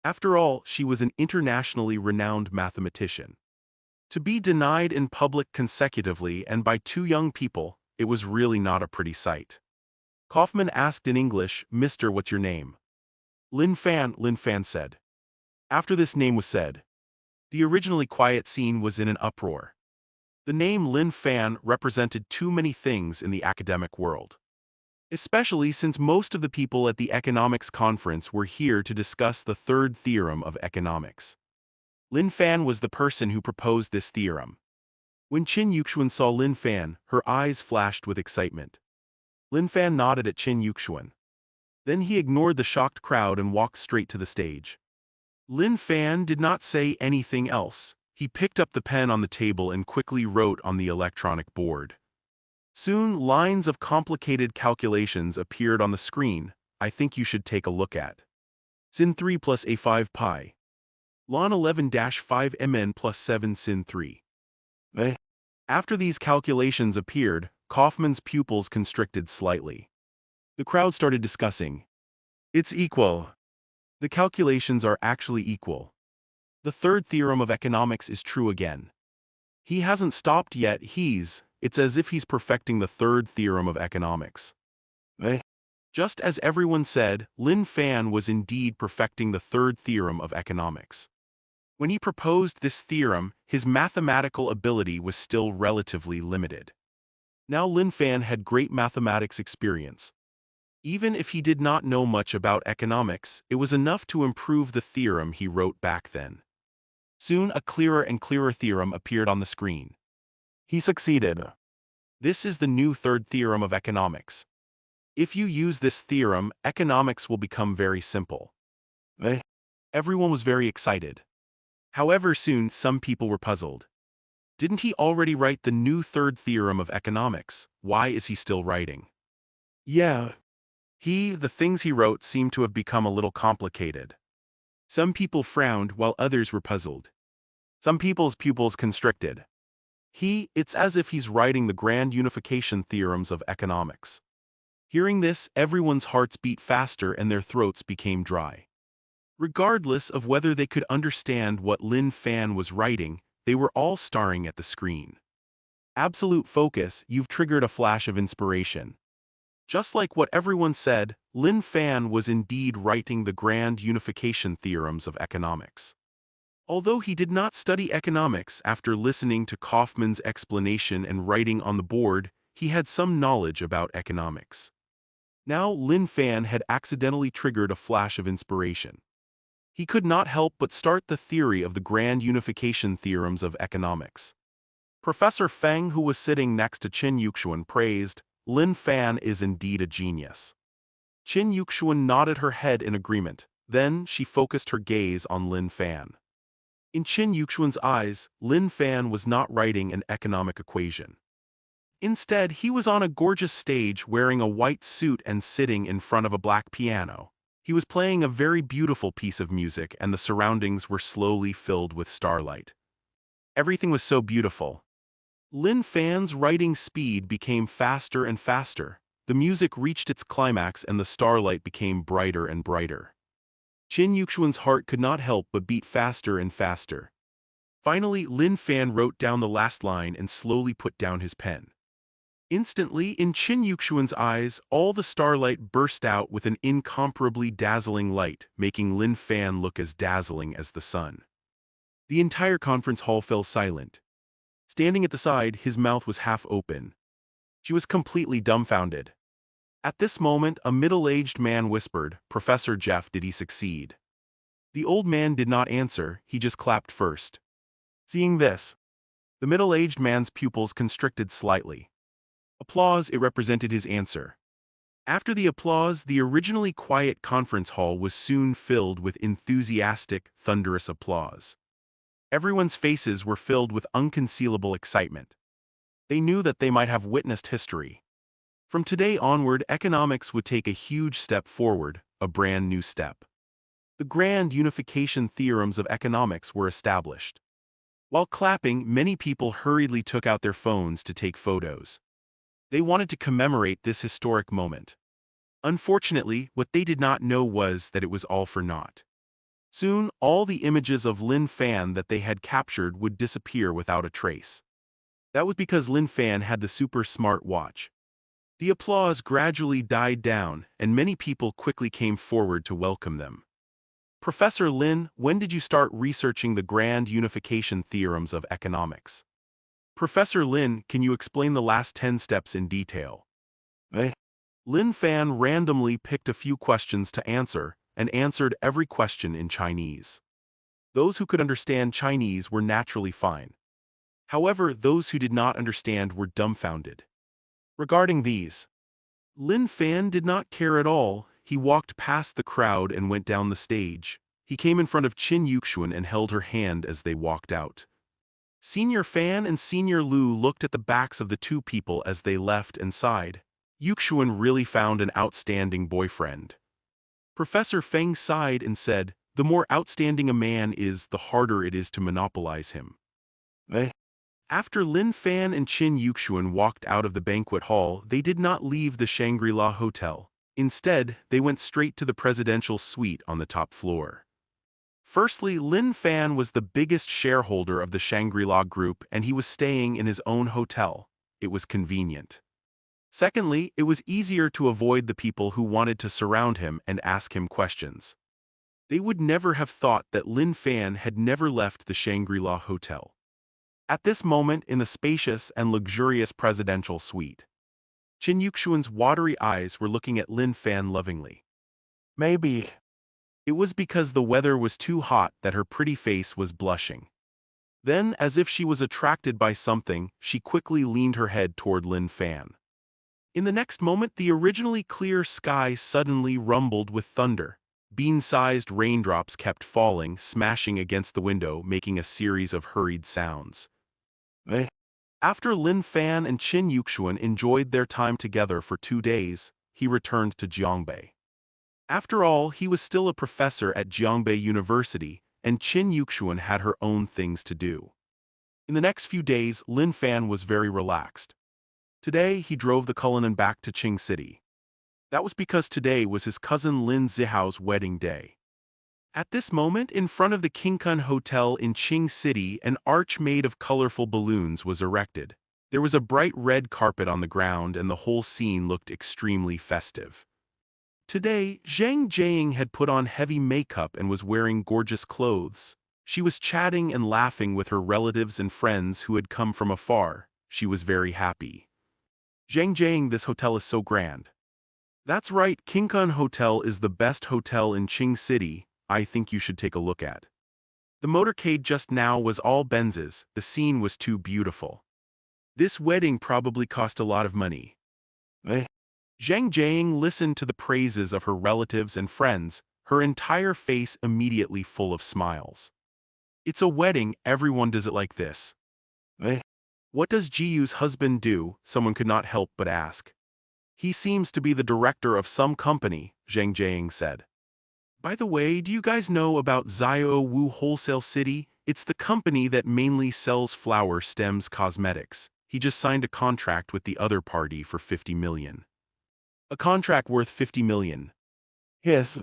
After all, she was an internationally renowned mathematician. To be denied in public consecutively and by two young people, it was really not a pretty sight. Kaufman asked in English, "Mister, what's your name?" Lin Fan said. After this name was said, the originally quiet scene was in an uproar. The name Lin Fan represented too many things in the academic world. Especially since most of the people at the economics conference were here to discuss the third theorem of economics. Lin Fan was the person who proposed this theorem. When Qin Yuxuan saw Lin Fan, her eyes flashed with excitement. Lin Fan nodded at Qin Yuxuan. Then he ignored the shocked crowd and walked straight to the stage. Lin Fan did not say anything else. He picked up the pen on the table and quickly wrote on the electronic board. Soon, lines of complicated calculations appeared on the screen. "I think you should take a look at. Sin 3 plus A5 pi. ln 11-5 mn plus 7 sin 3. After these calculations appeared, Kaufman's pupils constricted slightly. The crowd started discussing. It's equal. The calculations are actually equal. The third theorem of economics is true again. He hasn't stopped yet, it's as if he's perfecting the third theorem of economics. Just as everyone said, Lin Fan was indeed perfecting the third theorem of economics. When he proposed this theorem, his mathematical ability was still relatively limited. Now Lin Fan had great mathematics experience. Even if he did not know much about economics, it was enough to improve the theorem he wrote back then. Soon a clearer and clearer theorem appeared on the screen. He succeeded. This is the new third theorem of economics. If you use this theorem, economics will become very simple. Everyone was very excited. However, soon some people were puzzled. Didn't he already write the new third theorem of economics? Why is he still writing? Yeah. The things he wrote seemed to have become a little complicated. Some people frowned while others were puzzled. Some people's pupils constricted. It's as if he's writing the grand unification theorems of economics. Hearing this, everyone's hearts beat faster and their throats became dry. Regardless of whether they could understand what Lin Fan was writing, they were all staring at the screen. Absolute focus, you've triggered a flash of inspiration. Just like what everyone said, Lin Fan was indeed writing the grand unification theorems of economics. Although he did not study economics after listening to Kaufman's explanation and writing on the board, he had some knowledge about economics. Now Lin Fan had accidentally triggered a flash of inspiration. He could not help but start the theory of the grand unification theorems of economics. Professor Feng, who was sitting next to Qin Yuxuan, praised, Lin Fan is indeed a genius. Qin Yuxuan nodded her head in agreement, then she focused her gaze on Lin Fan. In Qin Yuxuan's eyes, Lin Fan was not writing an economic equation. Instead, he was on a gorgeous stage wearing a white suit and sitting in front of a black piano. He was playing a very beautiful piece of music and the surroundings were slowly filled with starlight. Everything was so beautiful. Lin Fan's writing speed became faster and faster. The music reached its climax and the starlight became brighter and brighter. Qin Yuxuan's heart could not help but beat faster and faster. Finally, Lin Fan wrote down the last line and slowly put down his pen. Instantly, in Qin Yuxuan's eyes, all the starlight burst out with an incomparably dazzling light, making Lin Fan look as dazzling as the sun. The entire conference hall fell silent. Standing at the side, his mouth was half open. She was completely dumbfounded. At this moment, a middle-aged man whispered, Professor Jeff, did he succeed? The old man did not answer, he just clapped first. Seeing this, the middle-aged man's pupils constricted slightly. Applause, it represented his answer. After the applause, the originally quiet conference hall was soon filled with enthusiastic, thunderous applause. Everyone's faces were filled with unconcealable excitement. They knew that they might have witnessed history. From today onward, economics would take a huge step forward, a brand new step. The grand unification theorems of economics were established. While clapping, many people hurriedly took out their phones to take photos. They wanted to commemorate this historic moment. Unfortunately, what they did not know was that it was all for naught. Soon, all the images of Lin Fan that they had captured would disappear without a trace. That was because Lin Fan had the super smart watch. The applause gradually died down, and many people quickly came forward to welcome them. Professor Lin, when did you start researching the grand unification theorems of economics? Professor Lin, can you explain the last 10 steps in detail? Lin Fan randomly picked a few questions to answer, and answered every question in Chinese. Those who could understand Chinese were naturally fine. However, those who did not understand were dumbfounded. Regarding these, Lin Fan did not care at all. He walked past the crowd and went down the stage. He came in front of Qin Yuxuan and held her hand as they walked out. Senior Fan and Senior Lu looked at the backs of the two people as they left and sighed. Yuxuan really found an outstanding boyfriend. Professor Feng sighed and said, The more outstanding a man is, the harder it is to monopolize him. Eh? After Lin Fan and Qin Yuxuan walked out of the banquet hall, they did not leave the Shangri-La Hotel. Instead, they went straight to the presidential suite on the top floor. Firstly, Lin Fan was the biggest shareholder of the Shangri-La Group, and he was staying in his own hotel. It was convenient. Secondly, it was easier to avoid the people who wanted to surround him and ask him questions. They would never have thought that Lin Fan had never left the Shangri-La Hotel. At this moment in the spacious and luxurious presidential suite, Qin Yuxuan's watery eyes were looking at Lin Fan lovingly. Maybe. It was because the weather was too hot that her pretty face was blushing. Then, as if she was attracted by something, she quickly leaned her head toward Lin Fan. In the next moment, the originally clear sky suddenly rumbled with thunder. Bean-sized raindrops kept falling, smashing against the window, making a series of hurried sounds. Eh? After Lin Fan and Qin Yuxuan enjoyed their time together for 2 days, he returned to Jiangbei. After all, he was still a professor at Jiangbei University, and Qin Yuxuan had her own things to do. In the next few days, Lin Fan was very relaxed. Today, he drove the Cullinan back to Qing City. That was because today was his cousin Lin Zihao's wedding day. At this moment, in front of the Kingkun Hotel in Qing City, an arch made of colorful balloons was erected. There was a bright red carpet on the ground, and the whole scene looked extremely festive. Today, Zhang Jiaying had put on heavy makeup and was wearing gorgeous clothes. She was chatting and laughing with her relatives and friends who had come from afar. She was very happy. Zhang Jiaying, this hotel is so grand. That's right, Kingkun Hotel is the best hotel in Qing City. I think you should take a look at. The motorcade just now was all Benzes. The scene was too beautiful. This wedding probably cost a lot of money. Eh? Zhang Jiaying listened to the praises of her relatives and friends, her entire face immediately full of smiles. It's a wedding, everyone does it like this. Eh? What does Jiyu's husband do? Someone could not help but ask. He seems to be the director of some company, Zhang Jiaying said. By the way, do you guys know about Zio Wu Wholesale City? It's the company that mainly sells flower stems cosmetics. He just signed a contract with the other party for 50 million. A contract worth 50 million. Yes.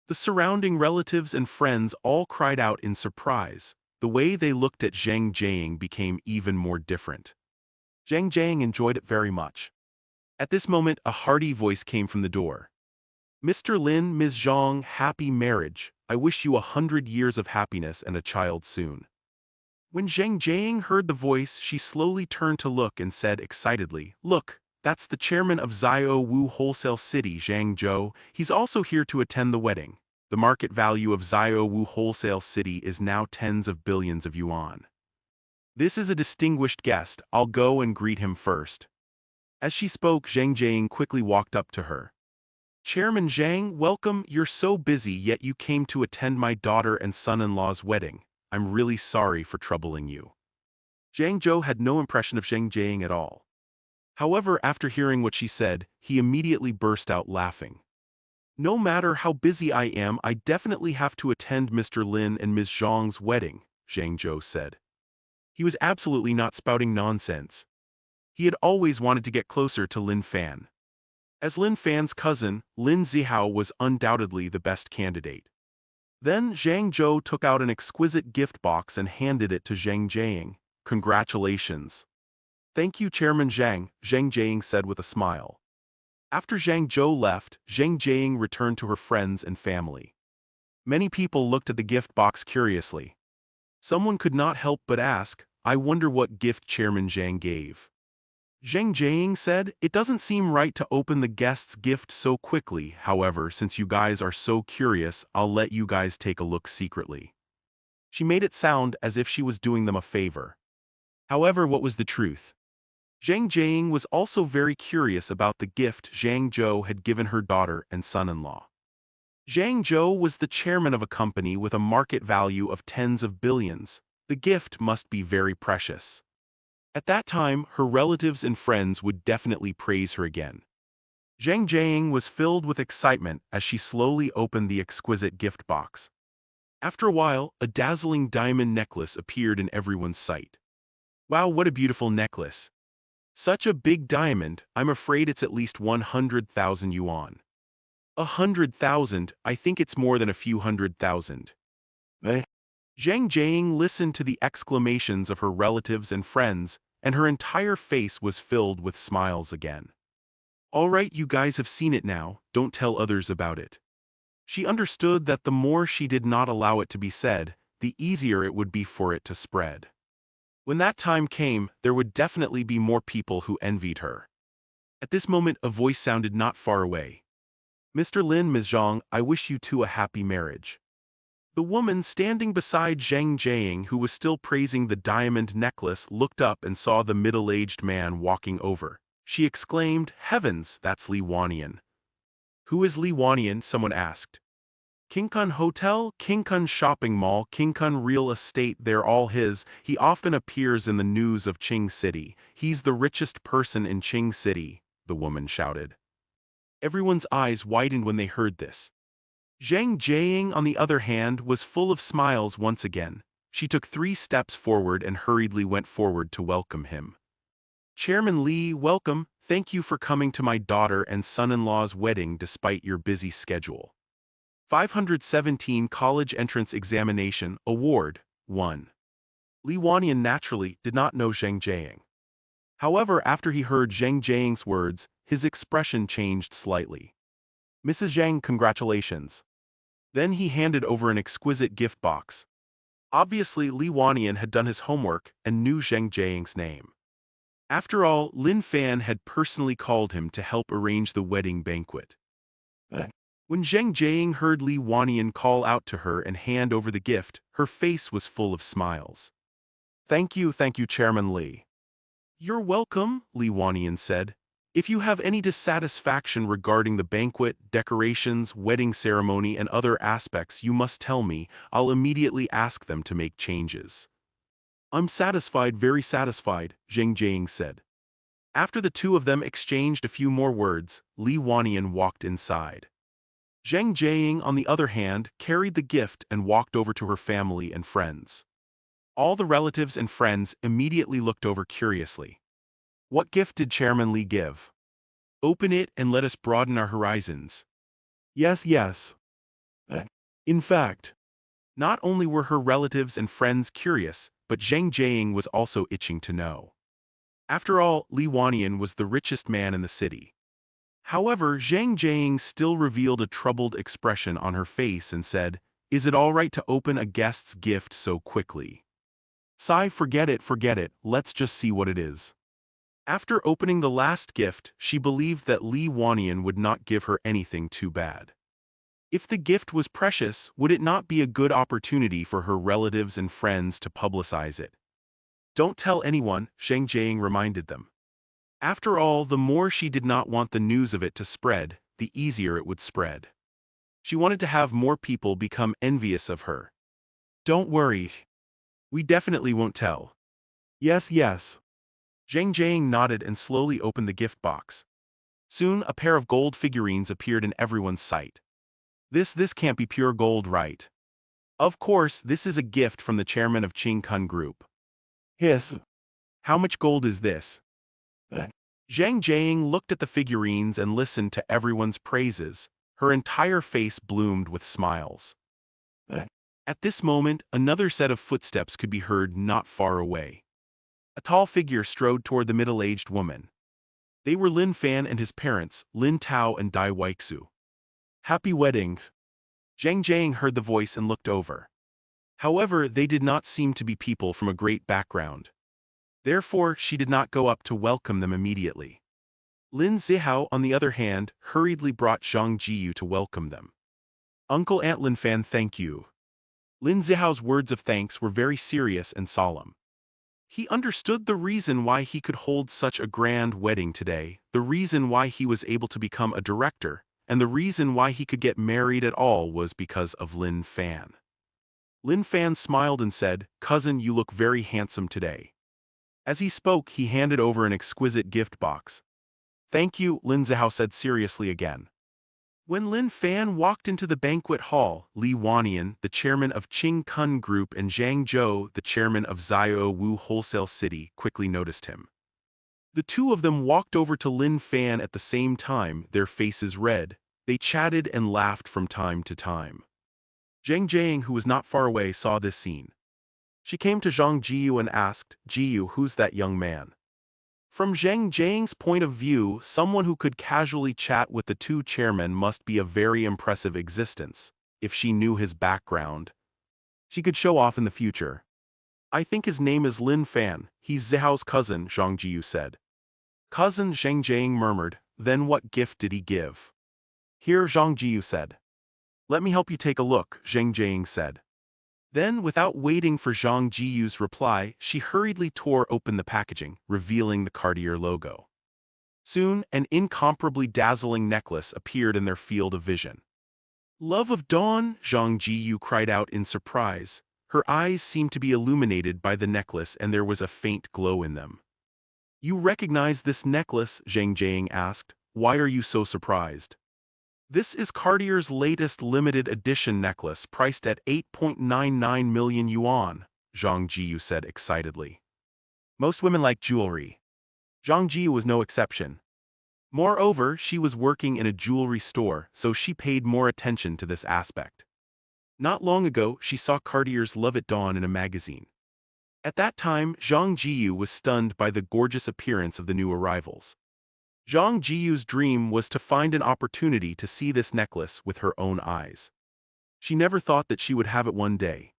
The surrounding relatives and friends all cried out in surprise. The way they looked at Zhang Jiaying became even more different. Zhang Jiaying enjoyed it very much. At this moment, a hearty voice came from the door. Mr. Lin, Ms. Zhang, happy marriage. I wish you 100 years of happiness and a child soon. When Zhang Jiaying heard the voice, she slowly turned to look and said excitedly, Look, that's the chairman of Zio Wu Wholesale City, Zhang Zhou. He's also here to attend the wedding. The market value of Zio Wu Wholesale City is now tens of billions of yuan. This is a distinguished guest. I'll go and greet him first. As she spoke, Zhang Jiaying quickly walked up to her. Chairman Zhang, welcome. You're so busy, yet you came to attend my daughter and son-in-law's wedding. I'm really sorry for troubling you. Zhang Zhou had no impression of Zhang Jiaying at all. However, after hearing what she said, he immediately burst out laughing. No matter how busy I am, I definitely have to attend Mr. Lin and Ms. Zhang's wedding, Zhang Zhou said. He was absolutely not spouting nonsense. He had always wanted to get closer to Lin Fan. As Lin Fan's cousin, Lin Zihao was undoubtedly the best candidate. Then Zhang Zhou took out an exquisite gift box and handed it to Zhang Jiaying. Congratulations. Thank you, Chairman Zhang, Zhang Jiaying said with a smile. After Zhang Zhou left, Zhang Jiaying returned to her friends and family. Many people looked at the gift box curiously. Someone could not help but ask, I wonder what gift Chairman Zhang gave. Zhang Jiaying said, It doesn't seem right to open the guest's gift so quickly. However, since you guys are so curious, I'll let you guys take a look secretly. She made it sound as if she was doing them a favor. However, what was the truth? Zhang Jiaying was also very curious about the gift Zhang Zhou had given her daughter and son-in-law. Zhang Zhou was the chairman of a company with a market value of tens of billions. The gift must be very precious. At that time, her relatives and friends would definitely praise her again. Zhang Jiaying was filled with excitement as she slowly opened the exquisite gift box. After a while, a dazzling diamond necklace appeared in everyone's sight. Wow, what a beautiful necklace. Such a big diamond, I'm afraid it's at least 100,000 yuan. 100,000, I think it's more than a few 100,000. They, Zhang Jiang listened to the exclamations of her relatives and friends, and her entire face was filled with smiles again. All right, you guys have seen it now, don't tell others about it. She understood that the more she did not allow it to be said, the easier it would be for it to spread. When that time came, there would definitely be more people who envied her. At this moment, a voice sounded not far away. Mr. Lin, Ms. Zhang, I wish you two a happy marriage. The woman standing beside Zhang Jiang, who was still praising the diamond necklace, looked up and saw the middle-aged man walking over. She exclaimed, Heavens, that's Li Wanian. Who is Li Wanian? Someone asked. King Kun Hotel, King Kun Shopping Mall, King Kun Real Estate, they're all his. He often appears in the news of Qing City. He's the richest person in Qing City, the woman shouted. Everyone's eyes widened when they heard this. Zhang Jiang, on the other hand, was full of smiles once again. She took 3 steps forward and hurriedly went forward to welcome him. Chairman Li, welcome. Thank you for coming to my daughter and son-in-law's wedding despite your busy schedule. 517 College Entrance Examination Award 1. Li Wanian naturally did not know Zhang Jiang. However, after he heard Zhang Jiang's words, his expression changed slightly. Mrs. Zhang, congratulations. Then he handed over an exquisite gift box. Obviously, Li Wanian had done his homework and knew Zhang Jiang's name. After all, Lin Fan had personally called him to help arrange the wedding banquet. they, When Zhang Jiang heard Li Wanian call out to her and hand over the gift, her face was full of smiles. Thank you, Chairman Li. You're welcome, Li Wanian said. If you have any dissatisfaction regarding the banquet, decorations, wedding ceremony, and other aspects, you must tell me. I'll immediately ask them to make changes. I'm satisfied, very satisfied, Zhang Jiang said. After the two of them exchanged a few more words, Li Wanian walked inside. Zhang Jiang, on the other hand, carried the gift and walked over to her family and friends. All the relatives and friends immediately looked over curiously. What gift did Chairman Li give? Open it and let us broaden our horizons. Yes. they, In fact, not only were her relatives and friends curious, but Zhang Jiang was also itching to know. After all, Li Wanian was the richest man in the city. However, Zhang Jiang still revealed a troubled expression on her face and said, Is it all right to open a guest's gift so quickly? Sai, forget it, let's just see what it is. After opening the last gift, she believed that Li Wanian would not give her anything too bad. If the gift was precious, would it not be a good opportunity for her relatives and friends to publicize it? Don't tell anyone, Zhang Jiang reminded them. After all, the more she did not want the news of it to spread, the easier it would spread. She wanted to have more people become envious of her. Don't worry. We definitely won't tell. Yes. Zhang Jiang nodded and slowly opened the gift box. Soon, a pair of gold figurines appeared in everyone's sight. This can't be pure gold, right? Of course, this is a gift from the chairman of Qing Kun Group. hiss, How much gold is this? they, Zhang Jiang looked at the figurines and listened to everyone's praises. Her entire face bloomed with smiles. they, At this moment, another set of footsteps could be heard not far away. A tall figure strode toward the middle-aged woman. They were Lin Fan and his parents, Lin Tao and Dai Weixu. Happy weddings! Zhang Jiang heard the voice and looked over. However, they did not seem to be people from a great background. Therefore, she did not go up to welcome them immediately. Lin Zihao, on the other hand, hurriedly brought Zhang Jiyu to welcome them. Uncle Aunt Lin Fan, thank you. Lin Zihao's words of thanks were very serious and solemn. He understood the reason why he could hold such a grand wedding today, the reason why he was able to become a director, and the reason why he could get married at all was because of Lin Fan. Lin Fan smiled and said, Cousin, you look very handsome today. As he spoke, he handed over an exquisite gift box. Thank you, Lin Zihao said seriously again. When Lin Fan walked into the banquet hall, Li Wanian, the chairman of Qing Kun Group, and Zhang Zhou, the chairman of Zio Wu Wholesale City, quickly noticed him. The two of them walked over to Lin Fan at the same time, their faces red. They chatted and laughed from time to time. Zhang Jiang, who was not far away, saw this scene. She came to Zhang Jiyu and asked, "Jiyu, who's that young man?" From Zhang Jiang's point of view, someone who could casually chat with the two chairmen must be a very impressive existence. If she knew his background, she could show off in the future. "I think his name is Lin Fan. He's Zihao's cousin," Zhang Jiyu said. "Cousin," Zhang Jiang murmured. "Then what gift did he give?" "Here," Zhang Jiyu said. "Let me help you take a look," Zhang Jiang said. Then, without waiting for Zhang Jiyu's reply, she hurriedly tore open the packaging, revealing the Cartier logo. Soon, an incomparably dazzling necklace appeared in their field of vision. "Love of Dawn!" Zhang Jiyu cried out in surprise. Her eyes seemed to be illuminated by the necklace, and there was a faint glow in them. "You recognize this necklace?" Zhang Jiang asked. "Why are you so surprised?" "This is Cartier's latest limited edition necklace, priced at 8.99 million yuan, Zhang Jiyu said excitedly. Most women like jewelry. Zhang Jiyu was no exception. Moreover, she was working in a jewelry store, so she paid more attention to this aspect. Not long ago, she saw Cartier's Love at Dawn in a magazine. At that time, Zhang Jiyu was stunned by the gorgeous appearance of the new arrivals. Zhang Jiyu's dream was to find an opportunity to see this necklace with her own eyes. She never thought that she would have it one day.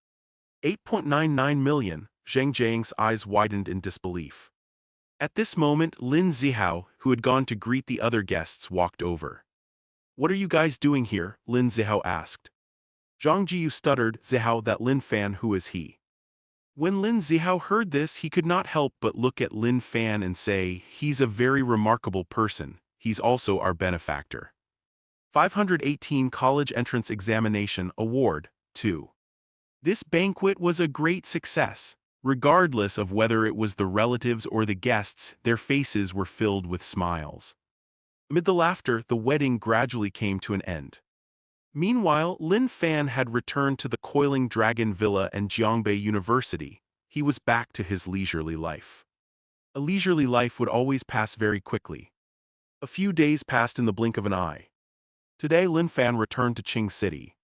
8.99 million, Zhang Jiang's eyes widened in disbelief. At this moment, Lin Zihao, who had gone to greet the other guests, walked over. "What are you guys doing here?" Lin Zihao asked. Zhang Jiyu stuttered, "Zihao, that Lin Fan, who is he?" When Lin Zihao heard this, he could not help but look at Lin Fan and say, "He's a very remarkable person. He's also our benefactor." 518 College Entrance Examination Award, 2. This banquet was a great success. Regardless of whether it was the relatives or the guests, their faces were filled with smiles. Amid the laughter, the wedding gradually came to an end. Meanwhile, Lin Fan had returned to the Coiling Dragon Villa and Jiangbei University. He was back to his leisurely life. A leisurely life would always pass very quickly. A few days passed in the blink of an eye. Today, Lin Fan returned to Qing City.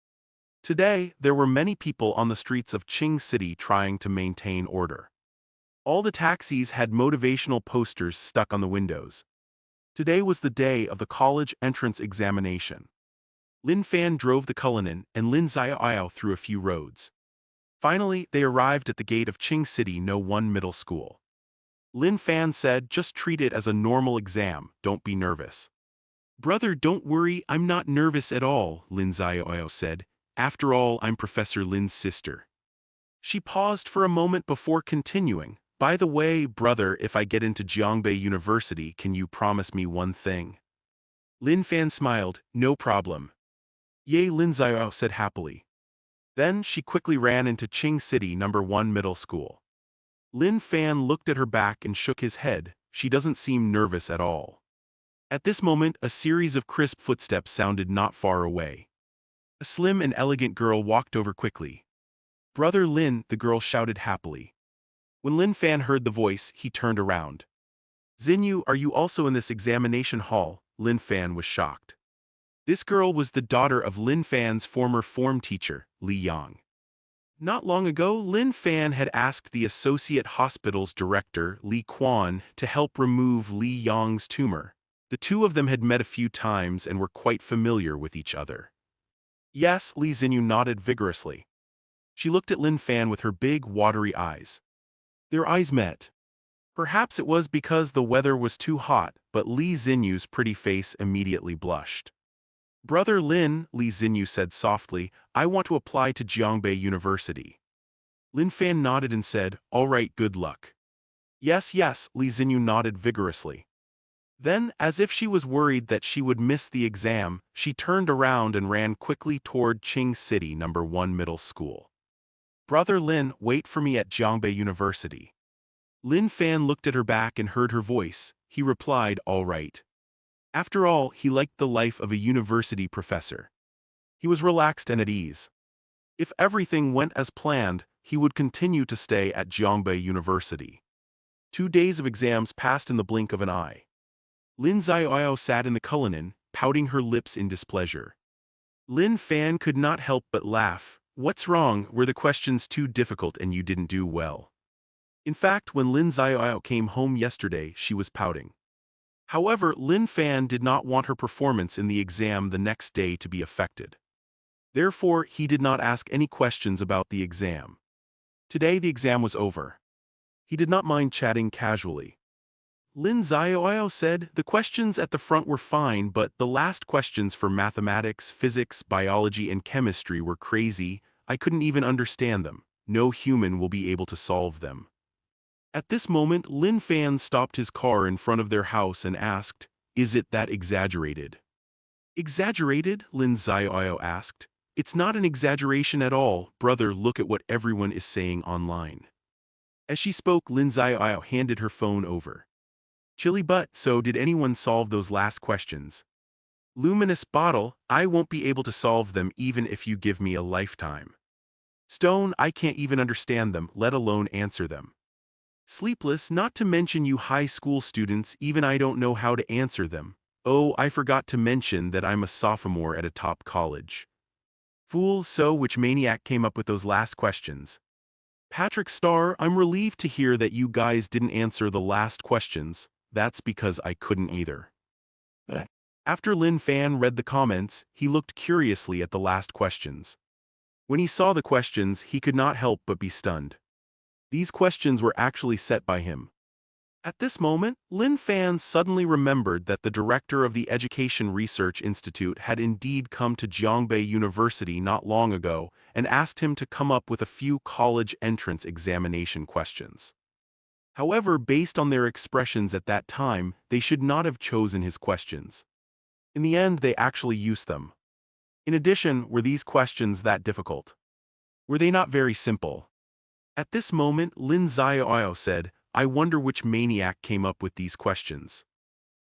Today, there were many people on the streets of Qing City trying to maintain order. All the taxis had motivational posters stuck on the windows. Today was the day of the college entrance examination. Lin Fan drove the Cullinan and Lin Xiao through a few roads. Finally, they arrived at the gate of Qing City No. 1 Middle School. Lin Fan said, "Just treat it as a normal exam, don't be nervous." "Brother, don't worry, I'm not nervous at all," Lin Xiao said. "After all, I'm Professor Lin's sister." She paused for a moment before continuing. "By the way, brother, if I get into Jiangbei University, can you promise me one thing?" Lin Fan smiled. "No problem." "Yay," Lin Xiao said happily. Then she quickly ran into Qing City No. 1 Middle School. Lin Fan looked at her back and shook his head. She doesn't seem nervous at all. At this moment, a series of crisp footsteps sounded not far away. A slim and elegant girl walked over quickly. "Brother Lin," the girl shouted happily. When Lin Fan heard the voice, he turned around. "Xinyu, are you also in this examination hall?" Lin Fan was shocked. This girl was the daughter of Lin Fan's former form teacher, Li Yang. Not long ago, Lin Fan had asked the Associate Hospital's director, Li Quan, to help remove Li Yang's tumor. The two of them had met a few times and were quite familiar with each other. "Yes," Li Xinyu nodded vigorously. She looked at Lin Fan with her big, watery eyes. Their eyes met. Perhaps it was because the weather was too hot, but Li Xinyu's pretty face immediately blushed. "Brother Lin," Li Xinyu said softly, "I want to apply to Jiangbei University." Lin Fan nodded and said, "All right, good luck." "Yes, yes," Li Xinyu nodded vigorously. Then, as if she was worried that she would miss the exam, she turned around and ran quickly toward Qing City No. 1 Middle School. "Brother Lin, wait for me at Jiangbei University." Lin Fan looked at her back and heard her voice. He replied, "All right." After all, he liked the life of a university professor. He was relaxed and at ease. If everything went as planned, he would continue to stay at Jiangbei University. 2 days of exams passed in the blink of an eye. Lin Xiaoyao sat in the Cullinan, pouting her lips in displeasure. Lin Fan could not help but laugh. What's wrong? Were the questions too difficult and you didn't do well? In fact, when Lin Xiaoyao came home yesterday, she was pouting. However, Lin Fan did not want her performance in the exam the next day to be affected. Therefore, he did not ask any questions about the exam. Today the exam was over. He did not mind chatting casually. Lin Xiaoyao said the questions at the front were fine, but the last questions for mathematics, physics, biology, and chemistry were crazy. I couldn't even understand them. No human will be able to solve them. At this moment, Lin Fan stopped his car in front of their house and asked, "Is it that exaggerated?" Exaggerated? Lin Xiaoyao asked. It's not an exaggeration at all, brother. Look at what everyone is saying online. As she spoke, Lin Xiaoyao handed her phone over. Chilly butt, so did anyone solve those last questions? Luminous bottle, I won't be able to solve them even if you give me a lifetime. Stone, I can't even understand them, let alone answer them. Sleepless, not to mention you high school students, even I don't know how to answer them. Oh, I forgot to mention that I'm a sophomore at a top college. Fool, so which maniac came up with those last questions? Patrick Star, I'm relieved to hear that you guys didn't answer the last questions. That's because I couldn't either. Eh. After Lin Fan read the comments, he looked curiously at the last questions. When he saw the questions, he could not help but be stunned. These questions were actually set by him. At this moment, Lin Fan suddenly remembered that the director of the Education Research Institute had indeed come to Jiangbei University not long ago and asked him to come up with a few college entrance examination questions. However, based on their expressions at that time, they should not have chosen his questions. In the end, they actually used them. In addition, were these questions that difficult? Were they not very simple? At this moment, Lin Xiaoyao said, I wonder which maniac came up with these questions.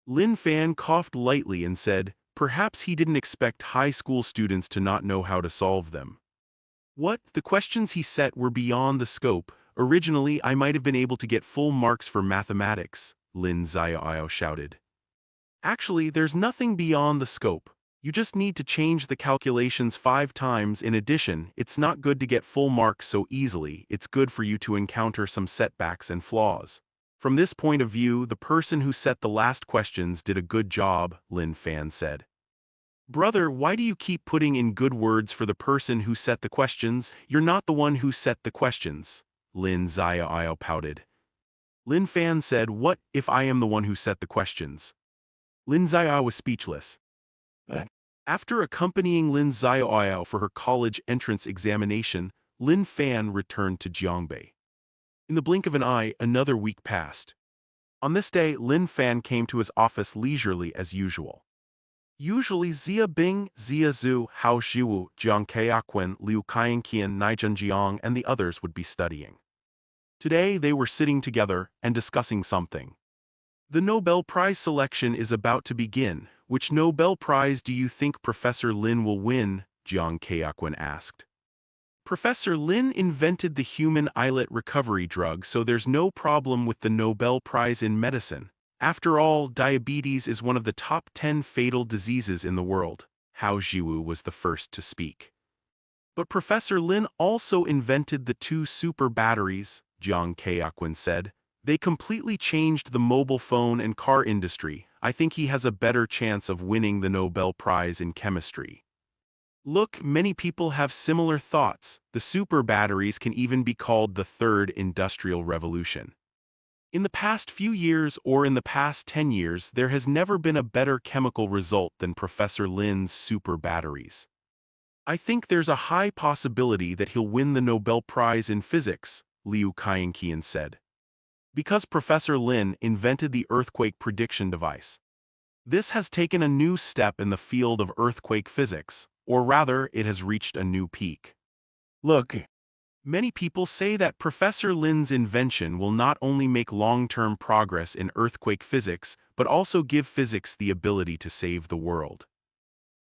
Lin Fan coughed lightly and said, perhaps he didn't expect high school students to not know how to solve them. What? The questions he set were beyond the scope. Originally, I might have been able to get full marks for mathematics, Lin Xiaoyao shouted. Actually, there's nothing beyond the scope. You just need to change the calculations 5 times. In addition, it's not good to get full marks so easily, it's good for you to encounter some setbacks and flaws. From this point of view, the person who set the last questions did a good job, Lin Fan said. Brother, why do you keep putting in good words for the person who set the questions? You're not the one who set the questions, Lin Xiaoyao pouted. Lin Fan said, what if I am the one who set the questions? Lin Xiaoyao was speechless. After accompanying Lin Xiaoyao for her college entrance examination, Lin Fan returned to Jiangbei. In the blink of an eye, another week passed. On this day, Lin Fan came to his office leisurely as usual. Usually Xia Bing, Xia Zhu, Hao Xiwu, Jiang Keiaquen, Liu Kaianqian, Naijun Jiang, and the others would be studying. Today they were sitting together and discussing something. The Nobel Prize selection is about to begin. Which Nobel Prize do you think Professor Lin will win? Jiang Keiaquen asked. Professor Lin invented the human islet recovery drug, so there's no problem with the Nobel Prize in medicine. After all, diabetes is one of the top 10 fatal diseases in the world. Hao Jiwu was the first to speak. But Professor Lin also invented the 2 super batteries, Jiang Keiaquen said. They completely changed the mobile phone and car industry. I think he has a better chance of winning the Nobel Prize in chemistry. Look, many people have similar thoughts. The super batteries can even be called the third industrial revolution. In the past few years or in the past 10 years, there has never been a better chemical result than Professor Lin's super batteries. I think there's a high possibility that he'll win the Nobel Prize in physics, Liu Kaianqian said. Because Professor Lin invented the earthquake prediction device. This has taken a new step in the field of earthquake physics, or rather, it has reached a new peak. Look. Many people say that Professor Lin's invention will not only make long-term progress in earthquake physics, but also give physics the ability to save the world.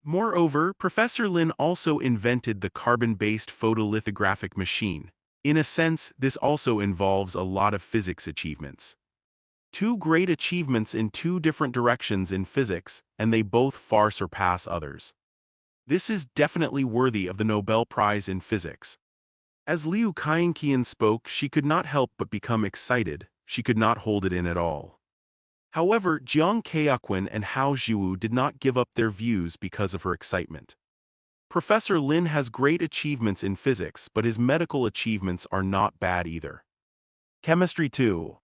Moreover, Professor Lin also invented the carbon-based photolithographic machine. In a sense, this also involves a lot of physics achievements. Two great achievements in two different directions in physics, and they both far surpass others. This is definitely worthy of the Nobel Prize in Physics. As Liu Kaiqian spoke, she could not help but become excited. She could not hold it in at all. However, Jiang Kaiquan and Hao Zhiwu did not give up their views because of her excitement. Professor Lin has great achievements in physics, but his medical achievements are not bad either. Chemistry 2.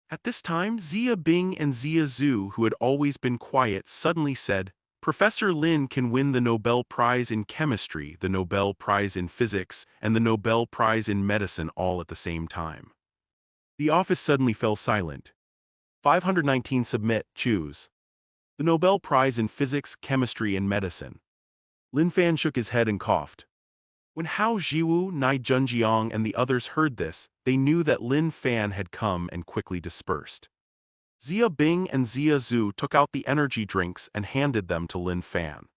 At this time, Xia Bing and Xia Zhu, who had always been quiet, suddenly said, Professor Lin can win the Nobel Prize in Chemistry, the Nobel Prize in Physics, and the Nobel Prize in Medicine all at the same time. The office suddenly fell silent. 519 Submit, choose. The Nobel Prize in Physics, Chemistry, and Medicine. Lin Fan shook his head and coughed. When Hao Zhiwu, Nai Junjiang, and the others heard this, they knew that Lin Fan had come and quickly dispersed. Xia Bing and Xia Zhu took out the energy drinks and handed them to Lin Fan.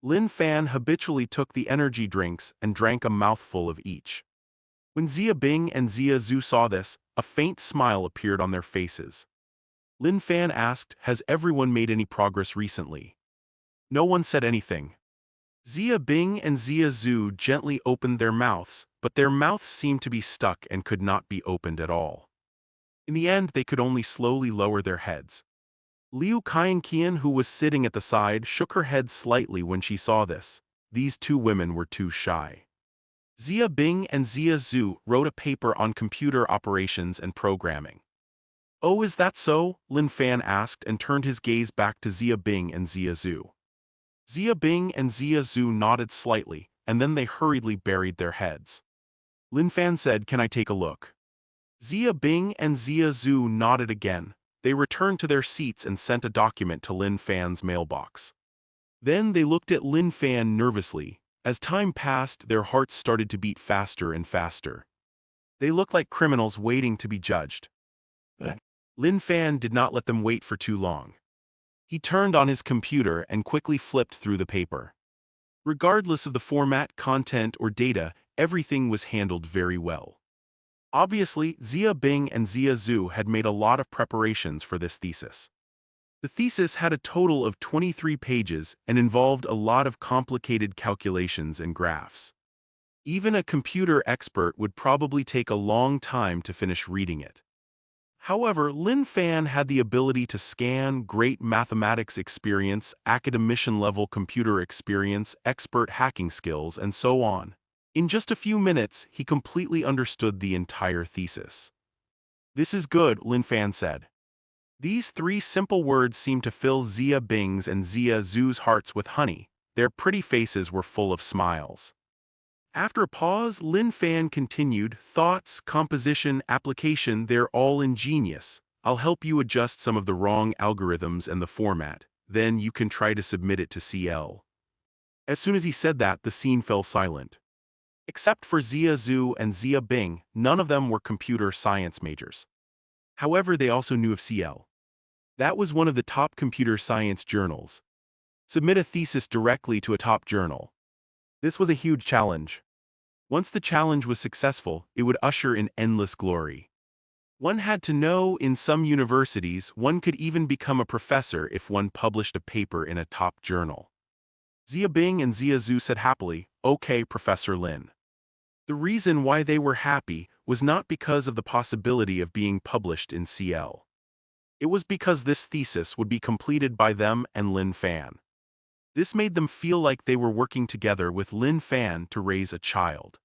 Lin Fan habitually took the energy drinks and drank a mouthful of each. When Xia Bing and Xia Zhu saw this, a faint smile appeared on their faces. Lin Fan asked, Has everyone made any progress recently? No one said anything. Xia Bing and Xia Zhu gently opened their mouths, but their mouths seemed to be stuck and could not be opened at all. In the end, they could only slowly lower their heads. Liu Kaiqian, who was sitting at the side, shook her head slightly when she saw this. These two women were too shy. Xia Bing and Xia Zhu wrote a paper on computer operations and programming. Oh, is that so? Lin Fan asked and turned his gaze back to Xia Bing and Xia Zhu. Xia Bing and Xia Zhu nodded slightly, and then they hurriedly buried their heads. Lin Fan said, Can I take a look? Xia Bing and Xia Zhu nodded again. They returned to their seats and sent a document to Lin Fan's mailbox. Then they looked at Lin Fan nervously. As time passed, their hearts started to beat faster and faster. They looked like criminals waiting to be judged. Lin Fan did not let them wait for too long. He turned on his computer and quickly flipped through the paper. Regardless of the format, content, or data, everything was handled very well. Obviously, Xia Bing and Xia Zhu had made a lot of preparations for this thesis. The thesis had a total of 23 pages and involved a lot of complicated calculations and graphs. Even a computer expert would probably take a long time to finish reading it. However, Lin Fan had the ability to scan, great mathematics experience, academician-level computer experience, expert hacking skills, and so on. In just a few minutes, he completely understood the entire thesis. This is good, Lin Fan said. These three simple words seemed to fill Xia Bing's and Xia Zhu's hearts with honey. Their pretty faces were full of smiles. After a pause, Lin Fan continued, Thoughts, composition, application, they're all ingenious. I'll help you adjust some of the wrong algorithms and the format. Then you can try to submit it to CL. As soon as he said that, the scene fell silent. Except for Xia Zhu and Xia Bing, none of them were computer science majors. However, they also knew of CL. That was one of the top computer science journals. Submit a thesis directly to a top journal. This was a huge challenge. Once the challenge was successful, it would usher in endless glory. One had to know, in some universities, one could even become a professor if one published a paper in a top journal. Xia Bing and Xia Zhu said happily, Okay, Professor Lin. The reason why they were happy was not because of the possibility of being published in CL. It was because this thesis would be completed by them and Lin Fan. This made them feel like they were working together with Lin Fan to raise a child.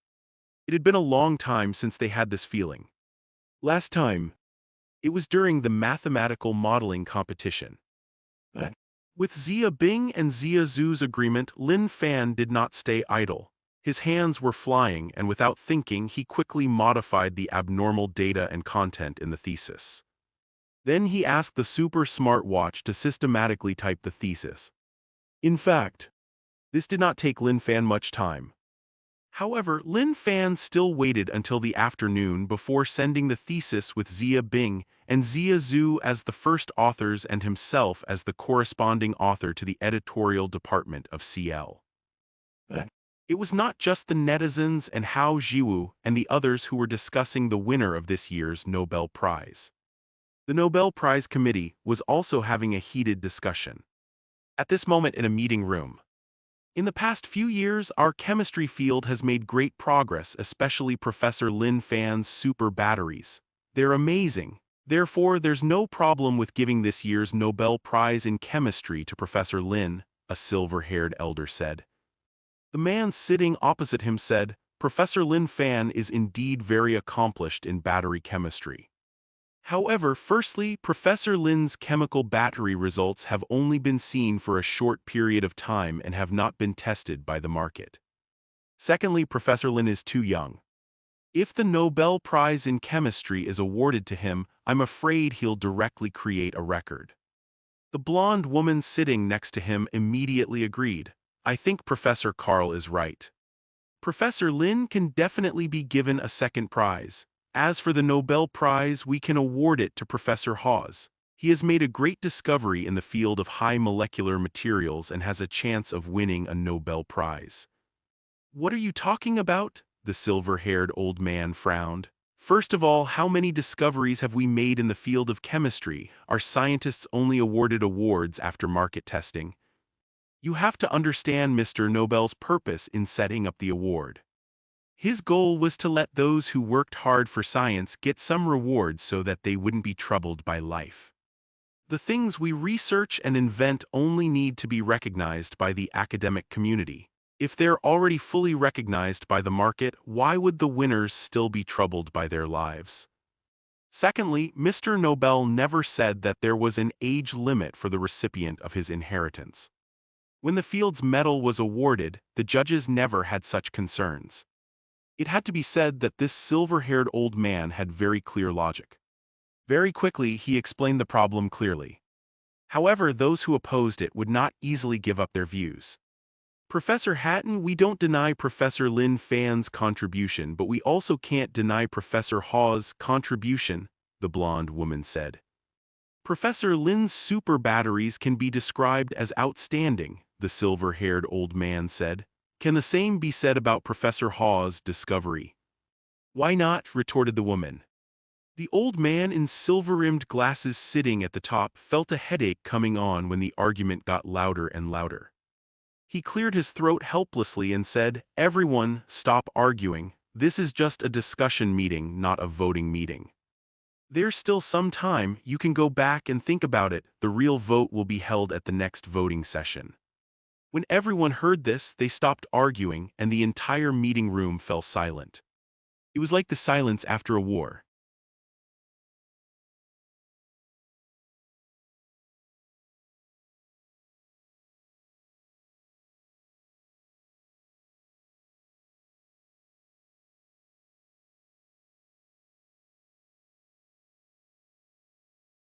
It had been a long time since they had this feeling. Last time, it was during the mathematical modeling competition. With Xia Bing and Xia Zhu's agreement, Lin Fan did not stay idle. His hands were flying, and without thinking, he quickly modified the abnormal data and content in the thesis. Then he asked the super smart watch to systematically type the thesis. In fact, this did not take Lin Fan much time. However, Lin Fan still waited until the afternoon before sending the thesis with Xia Bing and Zia Zhu as the first authors and himself as the corresponding author to the editorial department of CL. Then, It was not just the netizens and Hao Jiwu and the others who were discussing the winner of this year's Nobel Prize. The Nobel Prize Committee was also having a heated discussion. At this moment in a meeting room. In the past few years, our chemistry field has made great progress, especially Professor Lin Fan's super batteries. They're amazing. Therefore, there's no problem with giving this year's Nobel Prize in Chemistry to Professor Lin, a silver-haired elder said. The man sitting opposite him said, Professor Lin Fan is indeed very accomplished in battery chemistry. However, firstly, Professor Lin's chemical battery results have only been seen for a short period of time and have not been tested by the market. Secondly, Professor Lin is too young. If the Nobel Prize in Chemistry is awarded to him, I'm afraid he'll directly create a record. The blonde woman sitting next to him immediately agreed. I think Professor Carl is right. Professor Lin can definitely be given a second prize. As for the Nobel Prize, we can award it to Professor Hawes. He has made a great discovery in the field of high molecular materials and has a chance of winning a Nobel Prize. What are you talking about? The silver-haired old man frowned. First of all, how many discoveries have we made in the field of chemistry? Are scientists only awarded awards after market testing? You have to understand Mr. Nobel's purpose in setting up the award. His goal was to let those who worked hard for science get some rewards so that they wouldn't be troubled by life. The things we research and invent only need to be recognized by the academic community. If they're already fully recognized by the market, why would the winners still be troubled by their lives? Secondly, Mr. Nobel never said that there was an age limit for the recipient of his inheritance. When the Fields Medal was awarded, the judges never had such concerns. It had to be said that this silver-haired old man had very clear logic. Very quickly, he explained the problem clearly. However, those who opposed it would not easily give up their views. Professor Hatton, we don't deny Professor Lin Fan's contribution, but we also can't deny Professor Hawes' contribution, the blonde woman said. Professor Lin's super batteries can be described as outstanding, the silver-haired old man said. Can the same be said about Professor Hawes' discovery? Why not? Retorted the woman. The old man in silver-rimmed glasses sitting at the top felt a headache coming on when the argument got louder and louder. He cleared his throat helplessly and said, Everyone, stop arguing. This is just a discussion meeting, not a voting meeting. There's still some time, you can go back and think about it. The real vote will be held at the next voting session. When everyone heard this, they stopped arguing and the entire meeting room fell silent. It was like the silence after a war.